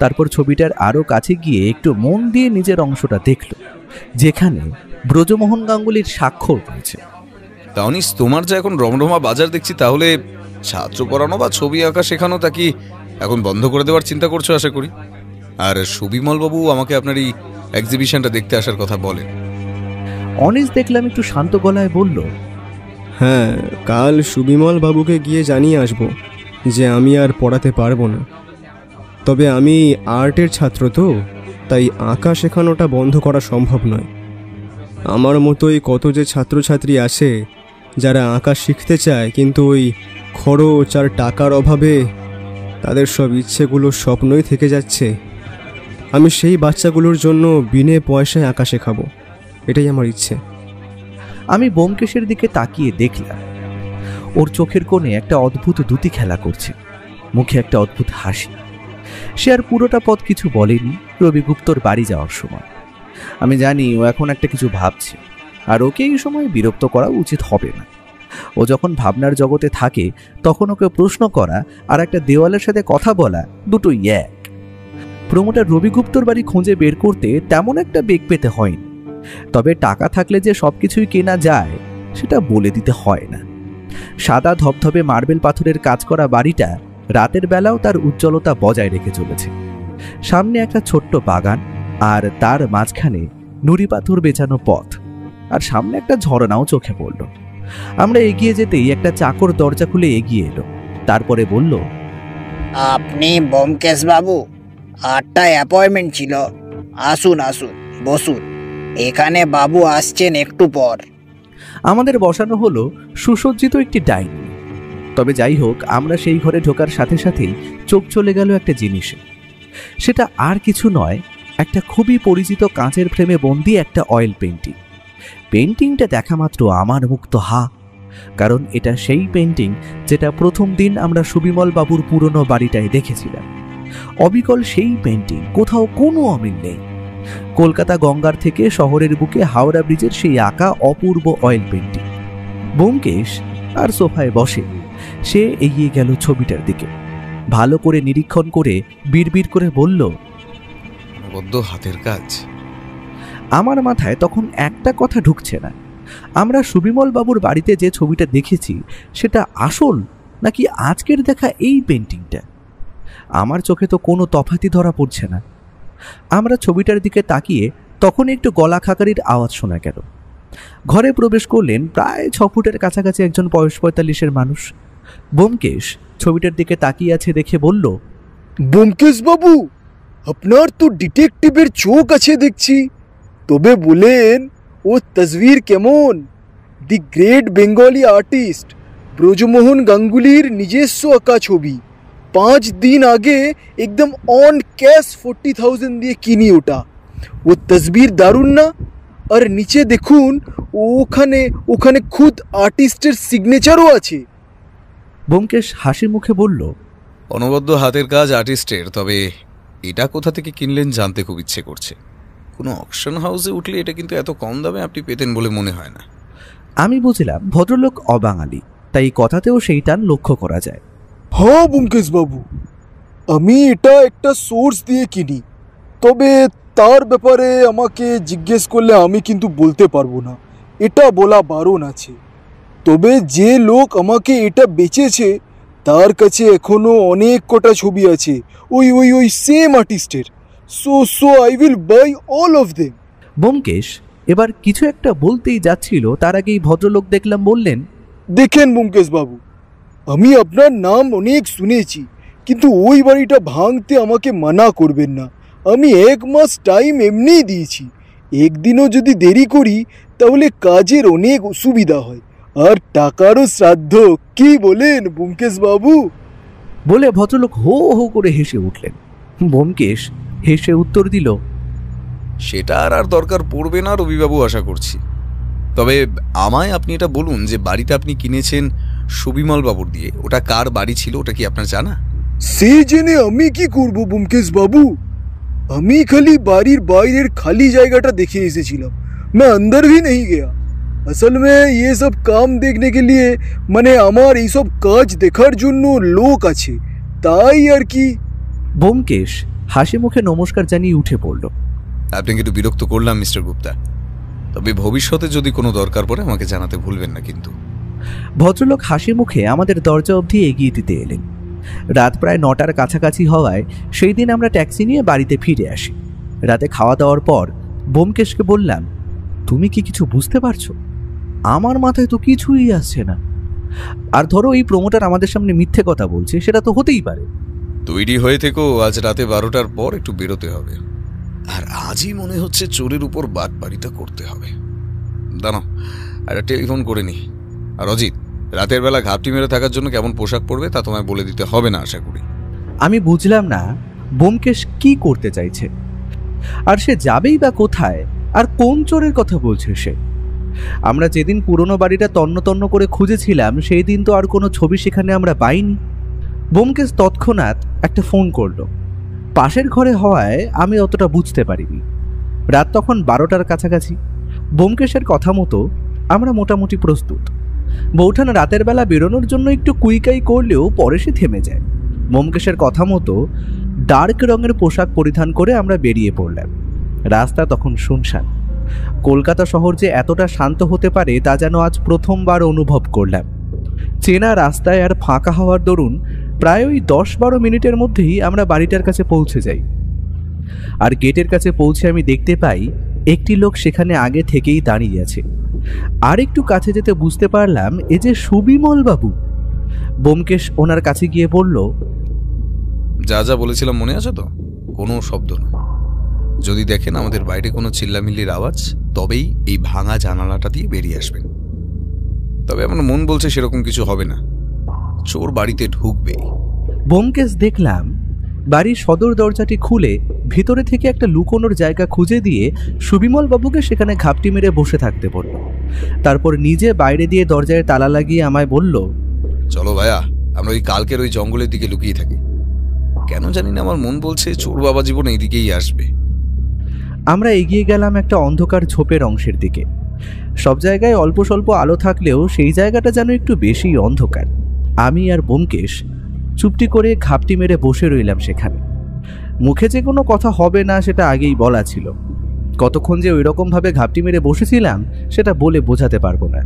তারপর ছবিটার আরো কাছে গিয়ে একটু মন দিয়ে নিজের অংশটা দেখল, যেখানে ব্রজমোহন গাঙ্গুলির স্বাক্ষর রয়েছে। তা অনিস, তোমার যা এখন রমরমা বাজার দেখছি, তাহলে ছাত্র পড়ানো বা ছবি আঁকা শেখানো তা কি এখন বন্ধ করে দেওয়ার চিন্তা করছো আশা করি? আর সুবিমল বাবু আমাকে আপনার এই এক্সিবিশনটা দেখতে আসার কথা বলেন। অনিস দেখলাম একটু শান্ত গলায় বলল, হ্যাঁ, কাল সুবিমল বাবুকে গিয়ে জানিয়ে আসব যে আমি আর পড়াতে পারবো না। তবে আমি আর্টের ছাত্র তো, তাই আঁকা শেখানোটা বন্ধ করা সম্ভব নয়। আমার মতোই কত যে ছাত্রছাত্রী আছে যারা আঁকা শিখতে চায়, কিন্তু ওই খরচ আর টাকার অভাবে তাদের সব ইচ্ছেগুলো স্বপ্নই থেকে যাচ্ছে। আমি সেই বাচ্চাগুলোর জন্য বিনে পয়সায় আঁকা শেখাবো, এটাই আমার ইচ্ছে। আমি ব্যোমকেশের দিকে তাকিয়ে দেখলাম ওর চোখের কোণে একটা অদ্ভুত দ্যুতি খেলা করছে, মুখে একটা অদ্ভুত হাসি। সে আর পুরোটা পথ কিছু বলেনি রবিগুপ্তর বাড়ি যাওয়ার সময়। আমি জানি ও এখন একটা কিছু ভাবছে, আর ওকে এই সময় বিরক্ত করা উচিত হবে না। ও যখন ভাবনার জগতে থাকে তখন ওকে প্রশ্ন করা আর একটা দেওয়ালের সাথে কথা বলা দুটোই এক। প্রমোটার রবিগুপ্তর বাড়ি খুঁজে বের করতে তেমন একটা বেগ পেতে হয়নি, তবে টাকা থাকলে যে সবকিছুই কেনা যায় সেটা বলে দিতে হয় না। সাদা ধবধবে মার্বেল পাথরের কাজ করা বাড়িটা রাতের বেলাও তার উজ্জ্বলতা বজায় রেখে চলেছে। সামনে একটা ছোট্ট বাগান, আর তার মাঝখানে নুড়ি পাথর বেচানো পথ, আর সামনে একটা ঝর্ণাও চোখে পড়ল। আমরা এগিয়ে যেতেই একটা চাকর দরজা খুলে এগিয়ে এলো, তারপরে বলল, আপনি ব্যোমকেশ বাবু? 8টায় অ্যাপয়েন্টমেন্ট ছিল। আসুন আসুন, বসুন, এখানে বাবু আসছেন একটু পর। আমাদের বসানো হলো সুসজ্জিত একটি ডাইনিং। তবে যাই হোক, আমরা সেই ঘরে ঢোকার সাথে সাথেই চোখ চলে গেল একটা জিনিসে। সেটা আর কিছু নয়, একটা খুবই পরিচিত কাঁচের ফ্রেমে বন্দি একটা অয়েল পেন্টিং। পেন্টিংটা দেখা মাত্র আমার মুখ তো হা, কারণ এটা সেই পেন্টিং যেটা প্রথম দিন আমরা সুবিমল বাবুর পুরনো বাড়িটায় দেখেছিলাম। অবিকল সেই পেন্টিং, কোথাও কোনো অমিল নেই। কলকাতা গঙ্গার থেকে শহরের বুকে হাওড়া ব্রিজের সেই আঁকা অপূর্ব অয়েল পেন্টিং। ব্যোমকেশ আর সোফায় বসে সে এগিয়ে গেল ছবিটার দিকে, ভালো করে নিরীক্ষণ করে বিড়বিড় করে বলল, বড্ড হাতের কাজ। আমার মাথায় তখন একটা কথা ঢুকছে না, আমরা সুবিমল বাবুর বাড়িতে যে ছবিটা দেখেছি সেটা আসল নাকি আজকের দেখা এই পেন্টিংটা। আমার চোখে তো কোনো তফাতই ধরা পড়ছে না। আমরা ছবিটার দিকে তাকিয়ে তখন একটু গলা খাকারির আওয়াজ শোনা গেল। ঘরে প্রবেশ করলেন প্রায় 6 ফুটের কাছাকাছি একজন বয়স 45-এর মানুষ। ব্যোমকেশ ছবিটার দিকে তাকিয়ে আছে দেখে বলল, ব্যোমকেশ বাবু, আপনার তো ডিটেকটিভের চোখ আছে দেখছি। তবে বলেন, ও তসবির কেমন? The great Bengali artist Brajamohan গাঙ্গুলির নিজস্ব আঁকা ছবি। 5 দিন আগে একদম অন ক্যাশ 40,000 দিয়ে কিনি ওটা। ও তসবির দারুণ না? আর নিচে দেখুন, ওখানে ওখানে খুদ আর্টিস্টের সিগনেচারও আছে। ব্যোমকেশ হাসি মুখে বলল, অনবদ্য হাতের কাজ আর্টিস্টের। তবে এটা কোথা থেকে কিনলেন জানতে খুব ইচ্ছে করছে। কোনো অকশন হাউসে উঠলে এটা কিন্তু এত কম দামে আপনি পেতেন বলে মনে হয় না। আমি বুঝলাম ভদ্রলোক অবাঙালি, তাই কথাতেও সেই টান লক্ষ্য করা যায়। হ্যাঁ ব্যোমকেশ বাবু, আমি এটা একটা সোর্স দিয়ে কিনি। তবে তার ব্যাপারে আমাকে জিজ্ঞেস করলে আমি কিন্তু বলতে পারবো না, এটা বলা বারণ আছে। তবে যে লোক আমাকে এটা বেচেছে তার কাছে এখনো অনেক কটা ছবি আছে ওই ওই ওই সেম আর্টিস্টের। So I will buy all of them. Byomkesh এবার কিছু একটা বলতেই যাচ্ছিল, তার আগেই ভদ্রলোক দেখলাম বললেন, দেখেন ব্যোমকেশ বাবু, আমি আপনার নাম অনেক শুনেছি, কিন্তু ওই বাড়িটা ভাঙতে আমাকে মানা করবেন না। আমি 1 মাস টাইম এমনিই দিয়েছি। একদিনও যদি দেরি করি তাহলে কাজের অনেক অসুবিধা হয়, আর টাকারও শ্রাদ্ধ। কি বলেন ব্যোমকেশ বাবু? বলে ভদ্রলোক হো হো করে হেসে উঠলেন। ব্যোমকেশ হেসে উত্তর দিল, সেটা আর দরকার পড়বে না রবিবাবু, আশা করছি। তবে আমায় আপনি এটা বলুন যে বাড়িটা আপনি কিনেছেন সুবিমল বাবুর দিয়ে, ওটা কার বাড়ি ছিল, ওটা কি আপনার জানা? সে জেনে আমি কি করব ব্যোমকেশ বাবু? আমি খালি বাড়ির বাইরের খালি জায়গাটা দেখে এসেছিলাম, मैं अंदर भी नहीं गया। असल में ये सब काम देखने के लिए মানে আমার এই সব কাজ দেখার জন্য লোক আছে, তাই আর কি। ব্যোমকেশ হাসি মুখে নমস্কার জানিয়ে উঠে পড়ল। আপনাকে একটু বিরক্ত করলাম মিস্টার গুপ্তা, তবে ভবিষ্যতে যদি কোনো দরকার পড়ে আমাকে জানাতে ভুলবেন না কিন্তু। ভদ্রলোক হাসি মুখে আমাদের দরজা অবধি এগিয়ে দিতে এলেন। রাত প্রায় 9টার কাছাকাছি হওয়ায় সেই দিন আমরা ট্যাক্সি নিয়ে বাড়িতে ফিরে আসি। রাতে খাওয়া দাওয়ার পর ব্যোমকেশকে বললাম, তুমি কি কিছু বুঝতে পারছো? আমার মাথায় তো কিছুই আসছে না। আর ধরো এই প্রমোটার আমাদের সামনে মিথ্যে কথা বলছে, সেটা তো হতেই পারে। তৈরি হয়ে থেকো, আজ রাতে 12টার পর একটু বেরোতে হবে। আর আজই মনে হচ্ছে চোরের উপর বাটবাড়িটা করতে হবে। দাঁড়াও, একটা টেলিফোন করে নি। আর অজিত, রাতের বেলা ঘাপটি মেরে থাকার জন্য কেমন পোশাক পরবে তা তোমায় বলে দিতে হবে না আশা করি। আমি বুঝলাম না ব্যোমকেশ কি করতে চাইছে, আর সে যাবেই বা কোথায়, আর কোন চোরের কথা বলছে সে। আমরা যেদিন পুরনো বাড়িটা তন্ন তন্ন করে খুঁজেছিলাম সেই দিন তো আর কোনো ছবি সেখানে আমরা পাইনি। ব্যোমকেশ তৎক্ষণাৎ একটা ফোন করলো। পাশের ঘরে হওয়ায় আমি অতটা বুঝতে পারিনি। রাত তখন 12টার কাছাকাছি। ব্যোমকেশের কথা মতো আমরা মোটামুটি প্রস্তুত। বৌঠান রাতের বেলা বেরোনোর জন্য একটু কুইকাই করলেও পরে সে থেমে যায়। ব্যোমকেশের কথা মতো ডার্ক রঙের পোশাক পরিধান করে আমরা বেরিয়ে পড়লাম। রাস্তা তখন শুনশান। কলকাতা শহর যে এতটা শান্ত হতে পারে তা যেন আজ প্রথমবার অনুভব করলাম। চেনা রাস্তায় আর ফাঁকা হওয়ার দরুন প্রায় ওই 10-12 মিনিটের মধ্যেই আমরা বাড়িটার কাছে পৌঁছে যাই। আর গেটের কাছে পৌঁছে আমি দেখতে পাই একটি লোক সেখানে আগে থেকেই দাঁড়িয়ে আছে। আর একটু কাছে যেতে বুঝতে পারলাম এ যে সুবিমল বাবু। ব্যোমকেশ ওনার কাছে গিয়ে বলল, যা যা বলেছিলাম মনে আছে তো? কোনো শব্দ নয়। যদি দেখেন আমাদের বাইরে কোনো চিল্লামিল্লির আওয়াজ, তবেই এই ভাঙা জানালাটা দিয়ে বেরিয়ে আসবেন। তবে আমার মন বলছে সেরকম কিছু হবে না, চোর বাড়িতে ঢুকবে। ব্যোমকেশ দেখলাম বাড়ির সদর দরজাটি খুলে ভিতরে থেকে একটা লুকোনোর জায়গা খুঁজে দিয়ে সুবিমল বাবুকে সেখানে ঘাপটি মেরে বসে থাকতে বলল। তারপর নিজে বাইরে দিয়ে দরজায় তালা লাগিয়ে আমায় বলল, চলো ভাইয়া, আমরা ওই কালকের ওই জঙ্গলের দিকে লুকিয়ে থাকি। কেন জানি না আমার মন বলছে চোর বাবা জীবন এইদিকেই আসবে। আমরা এগিয়ে গেলাম একটা অন্ধকার ঝোপের অংশের দিকে। সব জায়গায় অল্প স্বল্প আলো থাকলেও সেই জায়গাটা যেন একটু বেশি অন্ধকার। আমি আর ব্যোমকেশ চুপটি করে ঘাপটি মেরে বসে রইলাম সেখানে। মুখে যে কোনো কথা হবে না সেটা আগেই বলা ছিল। কতক্ষণ যে ওই রকমভাবে ঘাপটি মেরে বসেছিলাম সেটা বলে বোঝাতে পারবো না।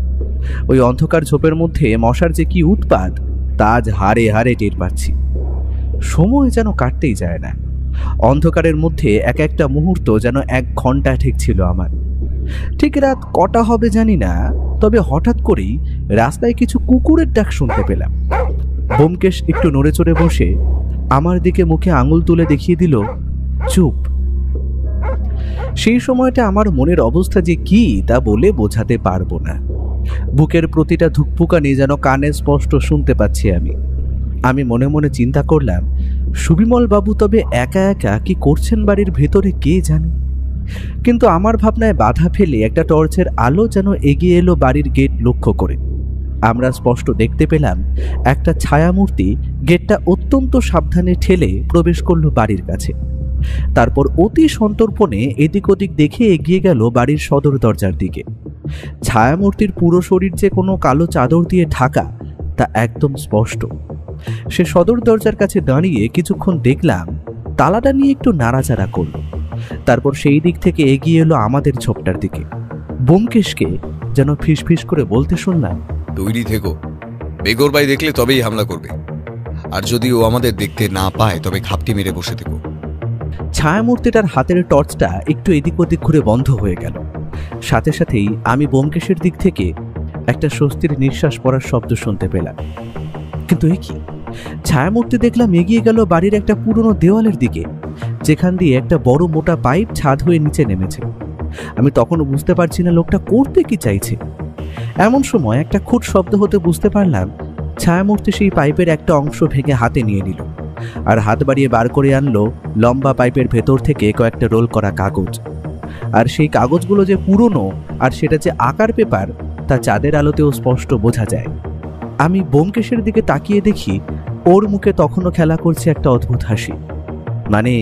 ওই অন্ধকার ঝোপের মধ্যে মশার যে কি উৎপাত তা আজ হাড়ে হাড়ে টের পাচ্ছি। সময় যেন কাটতেই যায় না। অন্ধকারের মধ্যে এক একটা মুহূর্ত যেন 1 ঘন্টা ঠেকছিল আমার। ঠিক রাত কটা হবে জানি না, তবে হঠাৎ করেই রাস্তায় কিছু কুকুরের ডাক শুনতে পেলাম। ব্যোমকেশ একটু নড়ে চড়ে বসে আমার দিকে মুখে আঙুল তুলে দেখিয়ে দিল, চুপ। সেই সময়টা আমার মনের অবস্থা যে কি তা বলে বোঝাতে পারবো না। বুকের প্রতিটা ধুকপুকানি যেন কানে স্পষ্ট শুনতে পাচ্ছি আমি মনে মনে চিন্তা করলাম, সুবিমল বাবু তবে একা একা কি করছেন বাড়ির ভেতরে কে জানে। কিন্তু আমার ভাবনায় বাধা ফেলে একটা টর্চের আলো যেন এগিয়ে এলো বাড়ির গেট লক্ষ্য করে। আমরা স্পষ্ট দেখতে পেলাম একটা ছায়ামূর্তি গেটটা অত্যন্ত সাবধানে ঠেলে প্রবেশ করলো বাড়ির কাছে। তারপর অতি সন্তর্পণে এদিক ওদিক দেখে এগিয়ে গেল বাড়ির সদর দরজার দিকে। ছায়ামূর্তির পুরো শরীর যে কোনো কালো চাদর দিয়ে ঢাকা তা একদম স্পষ্ট। সে সদর দরজার কাছে দাঁড়িয়ে কিছুক্ষণ দেখলাম, তালাটা নিয়ে একটু নাড়াচাড়া করল। তারপর সেই দিক থেকে এগিয়ে এলো আমাদের ঝোপটার দিকে। ব্যোমকেশকে যেন ফিসফিস করে বলতে শুনলাম, তৈরি থেকো, বেগর ভাই দেখলে তবেই হামলা করবে। আর যদি ও আমাদের দেখতে না পায় তবে ঘাপটি মেরে বসে থেকো। ছায়ামূর্তিটার হাতের টর্চটা একটু এদিক ওদিক ঘুরে বন্ধ হয়ে গেল। সাথে সাথেই আমি ব্যোমকেশের দিক থেকে একটা স্বস্তির নিঃশ্বাস পড়ার শব্দ শুনতে পেলাম। কিন্তু এ কি? ছায়ামূর্তি দেখলাম এগিয়ে গেল বাড়ির একটা পুরনো দেওয়ালের দিকে, যেখান দিয়ে একটা বড় মোটা পাইপ ছাদ হয়ে নিচে নেমেছে। আমি তখনও বুঝতে পারছি না লোকটা করতে কি চাইছে। এমন সময় একটা খুট শব্দ হতে বুঝতে পারলাম ছায়ামূর্তি সেই পাইপের একটা অংশ ভেঙে হাতে নিয়ে নিল, আর হাত বাড়িয়ে বার করে আনলো লম্বা পাইপের ভেতর থেকে কয়েকটা রোল করা কাগজ। আর সেই কাগজগুলো যে পুরনো আর সেটা যে আকার পেপার তা চাঁদের আলোতেও স্পষ্ট বোঝা যায়। আমি ব্যোমকেশের দিকে তাকিয়ে দেখি ওর মুখে তখনও খেলা করছে একটা অদ্ভুত হাসি। মানে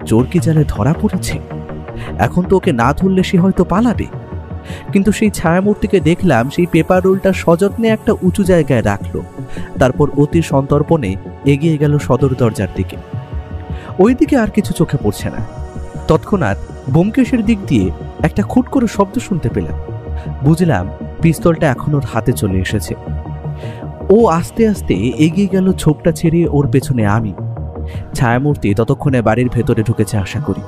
চোর কি জালে ধরা পড়েছে? এখন তো ওকে না ধরলে সে হয়তো পালাবে। কিন্তু সেই ছায়ামূর্তিকে দেখলাম সেই পেপার রোলটা সযত্নে একটা উঁচু জায়গায় রাখলো। তারপর অতি সন্তর্পণে এগিয়ে গেল সদর দরজার দিকে। ওইদিকে আর কিছু চোখে পড়ছে না। তৎক্ষণাৎ ব্যোমকেশের দিক দিয়ে একটা খুট করে শব্দ শুনতে পেলাম। বুঝলাম পিস্তলটা এখন ওর হাতে চলে এসেছে। ও আস্তে আস্তে এগিয়ে গেল, ছোপটা ছেড়ে ওর পেছনে আমি। ছায়ামূর্তি ততক্ষণে বাড়ির ভেতরে ঢুকেছে আশা করি,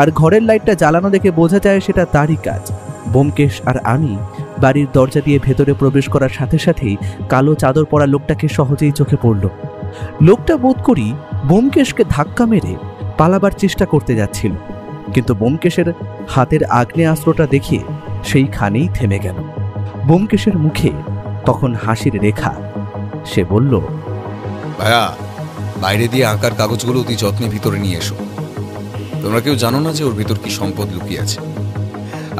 আর ঘরের লাইটটা জ্বালানো দেখে বোঝা যায় সেটা তারই কাজ। ব্যোমকেশ আর আমি বাড়ির দরজা দিয়ে ভেতরে প্রবেশ করার সাথে সাথেই কালো চাদর পরা লোকটাকে সহজেই চোখে পড়ল। লোকটা বোধ করি ব্যোমকেশকে ধাক্কা মেরে পালাবার চেষ্টা করতে যাচ্ছিল, কিন্তু ব্যোমকেশের হাতের আগ্নেয়াস্ত্রটা দেখে সেইখানেই থেমে গেল। ব্যোমকেশের মুখে তখন হাসির রেখা। সে বলল, ভাইয়া, বাইরে দিয়ে আঁকার কাগজগুলো অতি যত্নে ভিতরে নিয়ে এসো। তোমরা কেউ জানো না যে ওর ভিতর কি সম্পদ লুকিয়ে আছে।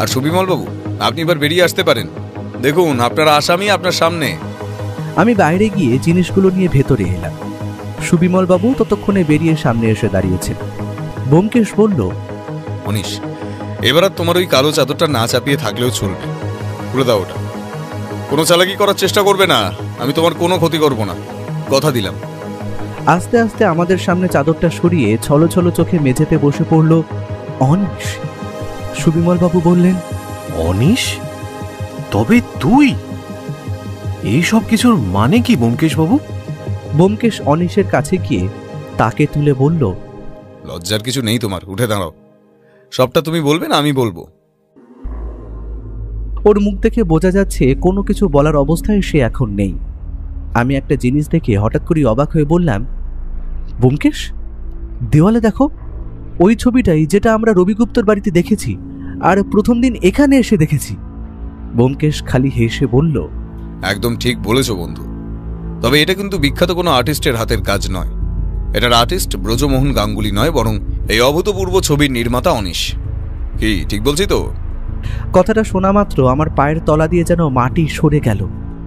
আর সুবিমল বাবু, আপনি এবার বেরিয়ে আসতে পারেন। দেখুন, আপনার আসামি আপনার সামনে। আমি বাইরে গিয়ে জিনিসগুলো নিয়ে ভেতরে এলাম। সুবিমল বাবু ততক্ষণে বেরিয়ে সামনে এসে দাঁড়িয়েছেন। ব্যোমকেশ বলল, অনিশ, এবার আর তোমার ওই কালো চাদরটা না চাপিয়ে থাকলেও চলবে। খুলে দাও ওটা। কোনো চালাকি করার চেষ্টা করবে না, আমি তোমার কোনো ক্ষতি করব না, কথা দিলাম। আস্তে আস্তে আমাদের সামনে চাদরটা সরিয়ে ছলো ছলো চোখে মেঝেতে বসে পড়ল অনিশ। সুবিমল বাবু বললেন, অনিশ, তবে তুই? এই সব কিছুর মানে কি ব্যোমকেশ বাবু? ব্যোমকেশ অনিশের কাছে গিয়ে তাকে তুলে বলল, লজ্জার কিছু নেই তোমার, উঠে দাঁড়াও। সবটা তুমি বলবে না আমি বলবো? ওর মুখ দেখে বোঝা যাচ্ছে কোনো কিছু বলার অবস্থায় সে এখন নেই। আমি একটা জিনিস দেখে হঠাৎ করে অবাক হয়ে বললাম, ব্যোমকেশ, দেওয়ালে দেখো, ওই ছবিটাই যেটা আমরা রবিগুপ্তর বাড়িতে দেখেছি আর প্রথম দিন এখানে এসে দেখেছি। ব্যোমকেশ খালি হেসে বলল, একদম ঠিক বলেছ বন্ধু। তবে এটা কিন্তু বিখ্যাত কোনো আর্টিস্টের হাতের কাজ নয়। এটার আর্টিস্ট ব্রজমোহন গাঙ্গুলি নয়, বরং এই অভূতপূর্ব ছবির নির্মাতা অনিশ। কি ঠিক বলছি তো? কথাটা শোনা মাত্র আমার পায়ের তলা দিয়ে যেন মাটি সরে গেল।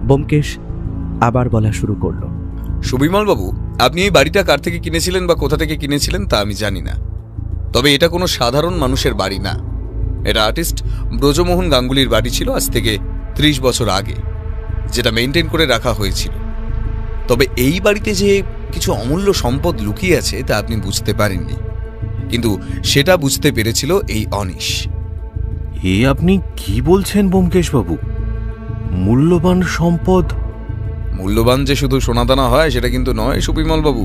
ব্যোমকেশ আবার বলা শুরু করলো, সুবিমল বাবু, আপনি এই বাড়িটা কার থেকে কিনেছিলেন বা কোথা থেকে কিনেছিলেন তা আমি জানি না, তবে এটা কোনো সাধারণ মানুষের বাড়ি না। এটা আর্টিস্ট ব্রজমোহন গাঙ্গুলির বাড়ি ছিল আজ থেকে 30 বছর আগে, যেটা মেনটেন করে রাখা হয়েছিল। তবে এই বাড়িতে যে কিছু অমূল্য সম্পদ লুকিয়ে আছে তা আপনি বুঝতে পারেননি, কিন্তু সেটা বুঝতে পেরেছিল এই অনিশ। এ আপনি কি বলছেন ব্যোমকেশ বাবু? মূল্যবান সম্পদ? মূল্যবান যে শুধু সোনাদানা হয় সেটা কিন্তু নয় সুবিমল বাবু,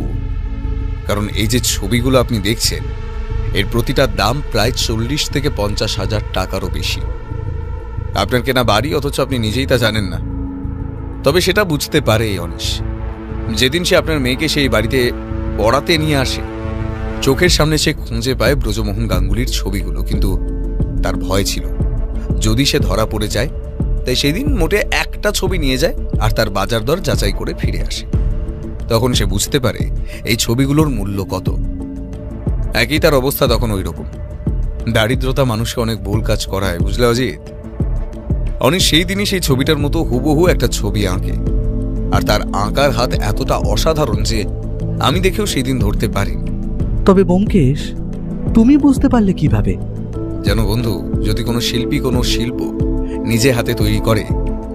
কারণ এই যে ছবিগুলো আপনি দেখছেন এর প্রতিটার দাম প্রায় 40 থেকে 50 হাজার টাকারও বেশি। আপনার কেনা বাড়ি, অথচ আপনি নিজেই তা জানেন না। তবে সেটা বুঝতে পারে এই অনিশ। যেদিন সে আপনার মেয়েকে সেই বাড়িতে পড়াতে নিয়ে আসে, চোখের সামনে সে খুঁজে পায় ব্রজমোহন গাঙ্গুলির ছবিগুলো, কিন্তু তার ভয় ছিল যদি সে ধরা পড়ে যায়, তাই সেদিন মোটে একটা ছবি নিয়ে যায় আর তার বাজার দর যাচাই করে ফিরে আসে। তখন সে বুঝতে পারে এই ছবিগুলোর মূল্য কত। একই তার অবস্থা তখন ওই রকম। দারিদ্রতা মানুষকে অনেক ভুল কাজ করায়, বুঝলে অজিত? অনিশ সেই দিনই সেই ছবিটার মতো হুবহু একটা ছবি আঁকে, আর তার আঁকার হাত এতটা অসাধারণ যে আমি দেখেও সেই দিন ধরতে পারিনি। তবে ব্যোমকেশ, তুমি বুঝতে পারলে কিভাবে? যেন বন্ধু, যদি কোনো শিল্পী কোনো শিল্প নিজে হাতে তৈরি করে,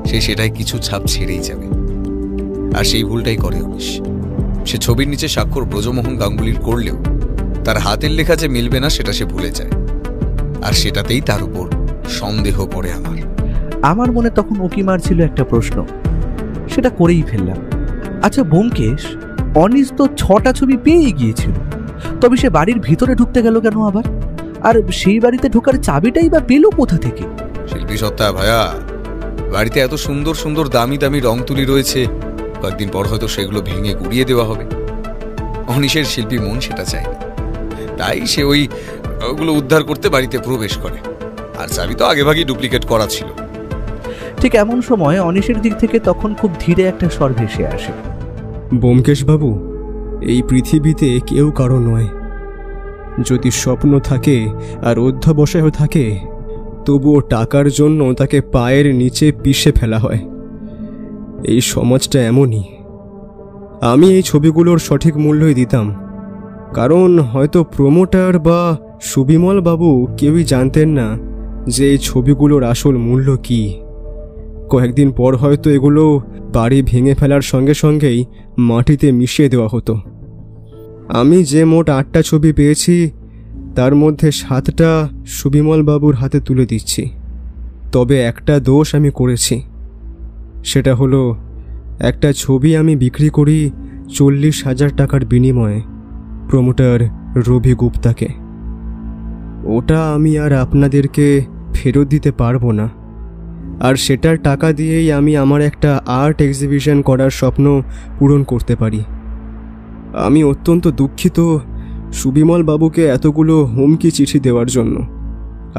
সে সেটাই কিছু ছাপ ছেড়েই যাবে। আর সেই ভুলটাই করে অনিশ। সে ছবির নিচে স্বাক্ষর ব্রজমোহন গাঙ্গুলির করলেও তার হাতের লেখা যে মিলবে না সেটা সে ভুলে যায়, আর সেটাতেই তার উপর সন্দেহ পড়ে আমার মনে তখন উকি মারছিল একটা প্রশ্ন, সেটা করেই ফেললাম। আচ্ছা ব্যোমকেশ, অনিশ তো 6টা ছবি পেয়েই গিয়েছিল, তবে সে বাড়ির ভিতরে ঢুকতে গেল কেন আবার? আর সেই বাড়িতে ঢোকার চাবিটাই বা পেল কোথা থেকে? শিল্পী সত্তা ভাইয়া, বাড়িতে এত সুন্দর সুন্দর দামি দামি রং তুলি রয়েছে, কয়েকদিন পর হয়তো সেগুলো ভেঙে গুড়িয়ে দেওয়া হবে। অনিশের শিল্পী মন সেটা চায়, তাই সে ওগুলো উদ্ধার করতে বাড়িতে প্রবেশ করে, আর চাবি তো আগেভাগেই ডুপ্লিকেট করা ছিল। ঠিক এমন সময় অনিশের দিক থেকে তখন খুব ধীরে একটা স্বর ভেসে আসে, ব্যোমকেশ বাবু, এই পৃথিবীতে কেউ কারো নয়। যদি স্বপ্ন থাকে আর অধ্যবসায়ও থাকে, তবুও টাকার জন্য তাকে পায়ের নিচে পিষে ফেলা হয়। এই সমাজটা এমনই। আমি এই ছবিগুলোর সঠিক মূল্যই দিতাম, কারণ হয়তো প্রমোটার বা সুবিমল বাবু কেউই জানতেন না যে এই ছবিগুলোর আসল মূল্য কি। কয়েকদিন পর হয়তো এগুলো বাড়ি ভেঙে ফেলার সঙ্গে সঙ্গেই মাটিতে মিশিয়ে দেওয়া হতো। আমি যে মোট 8টা ছবি পেয়েছি তার মধ্যে 7টা সুবিমল বাবুর হাতে তুলে দিচ্ছি। তবে একটা দোষ আমি করেছি, সেটা হলো একটা ছবি আমি বিক্রি করি 40,000 টাকার বিনিময়ে প্রমোটার রবি গুপ্তাকে। ওটা আমি আর আপনাদেরকে ফেরত দিতে পারবো না, আর সেটার টাকা দিয়েই আমি আমার একটা আর্ট এক্সিবিশন করার স্বপ্ন পূরণ করতে পারি। আমি অত্যন্ত দুঃখিত সুবিমল বাবুকে এতগুলো হুমকি চিঠি দেওয়ার জন্য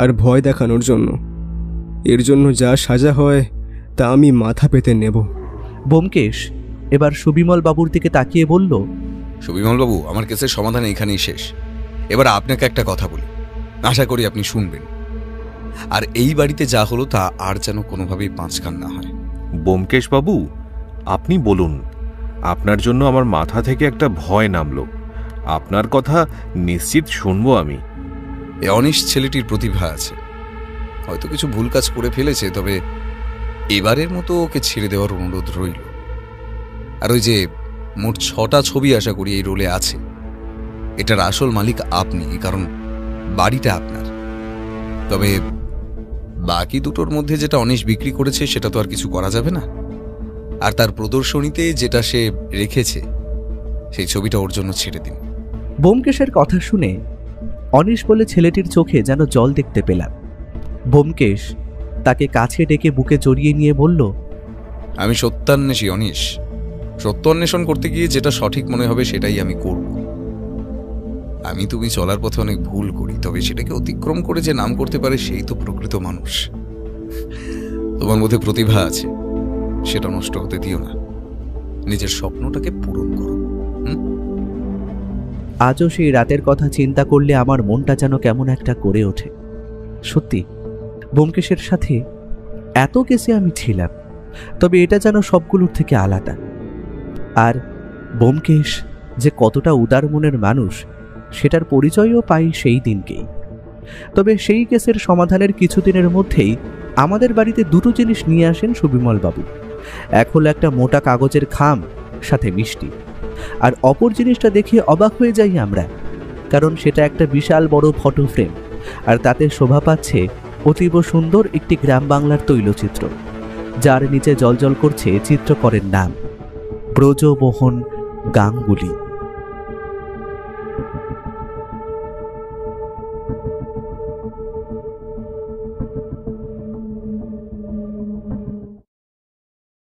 আর ভয় দেখানোর জন্য। এর জন্য যা সাজা হয় তা আমি মাথা পেতে নেব। ব্যোমকেশ এবার সুবিমল বাবুর দিকে তাকিয়ে বলল, সুবিমল বাবু, আমার কেসের সমাধান এখানেই শেষ। এবার আপনাকে একটা কথা বলি, আশা করি আপনি শুনবেন। আর এই বাড়িতে যা হলো তা আর যেন কোনোভাবেই পাঁচকান না হয়। ব্যোমকেশ বাবু, আপনি বলুন। আপনার জন্য আমার মাথা থেকে একটা ভয় নামলো। আপনার কথা নিশ্চিত শুনবো আমি। এ অনিশ ছেলেটির প্রতিভা আছে, হয়তো কিছু ভুল কাজ করে ফেলেছে, তবে এবারের মতো ওকে ছেড়ে দেওয়ার অনুরোধ রইল। আর ওই যে মোট 6টা ছবি আশা করি এই রোলে আছে, এটার আসল মালিক আপনি, কারণ বাড়িটা আপনার। তবে বাকি দুটোর মধ্যে যেটা অনিশ বিক্রি করেছে সেটা তো আর কিছু করা যাবে না। আর তার প্রদর্শনীতে যেটা সে রেখেছে সেই ছবিটা ওর জন্য ছেড়ে দিন। ব্যোমকেশের কথা শুনে অনিশ বলে ছেলেটির চোখে যেন জল দেখতে পেলাম। ব্যোমকেশ তাকে কাছে ডেকে বুকে জড়িয়ে নিয়ে বলল, আমি সত্যান্বেষী অনিশ। সত্য অন্বেষণ করতে গিয়ে যেটা সঠিক মনে হবে সেটাই আমি করব। আমি তুমি চলার পথে অনেক ভুল করি, তবে সেটাকে অতিক্রম করে যে নাম করতে পারে সেই তো প্রকৃত মানুষ। তোমার মধ্যে প্রতিভা আছে, সেটা নষ্ট হতে দিও না। নিজের স্বপ্নটাকে পূরণ করো। আজও সেই রাতের কথা চিন্তা করলে আমার মনটা যেন কেমন একটা করে ওঠে। সত্যি ব্যোমকেশের সাথে এত কেসে আমি ছিলাম, তবে এটা যেন সবগুলোর থেকে আলাদা। আর ব্যোমকেশ যে কতটা উদার মনের মানুষ সেটার পরিচয়ও পাই সেই দিনকেই। তবে সেই কেসের সমাধানের কিছুদিনের মধ্যেই আমাদের বাড়িতে দুটো জিনিস নিয়ে আসেন সুবিমল বাবু। এক হলো একটা মোটা কাগজের খাম, সাথে মিষ্টি। আর অপর জিনিসটা দেখে অবাক হয়ে যাই আমরা, কারণ সেটা একটা বিশাল বড় ফটো ফ্রেম, আর তাতে শোভা পাচ্ছে অতীব সুন্দর একটি গ্রাম বাংলার তৈলচিত্র, যার নিচে জ্বলজ্বল করছে চিত্রকরের নাম ব্রজমোহন গাঙ্গুলি।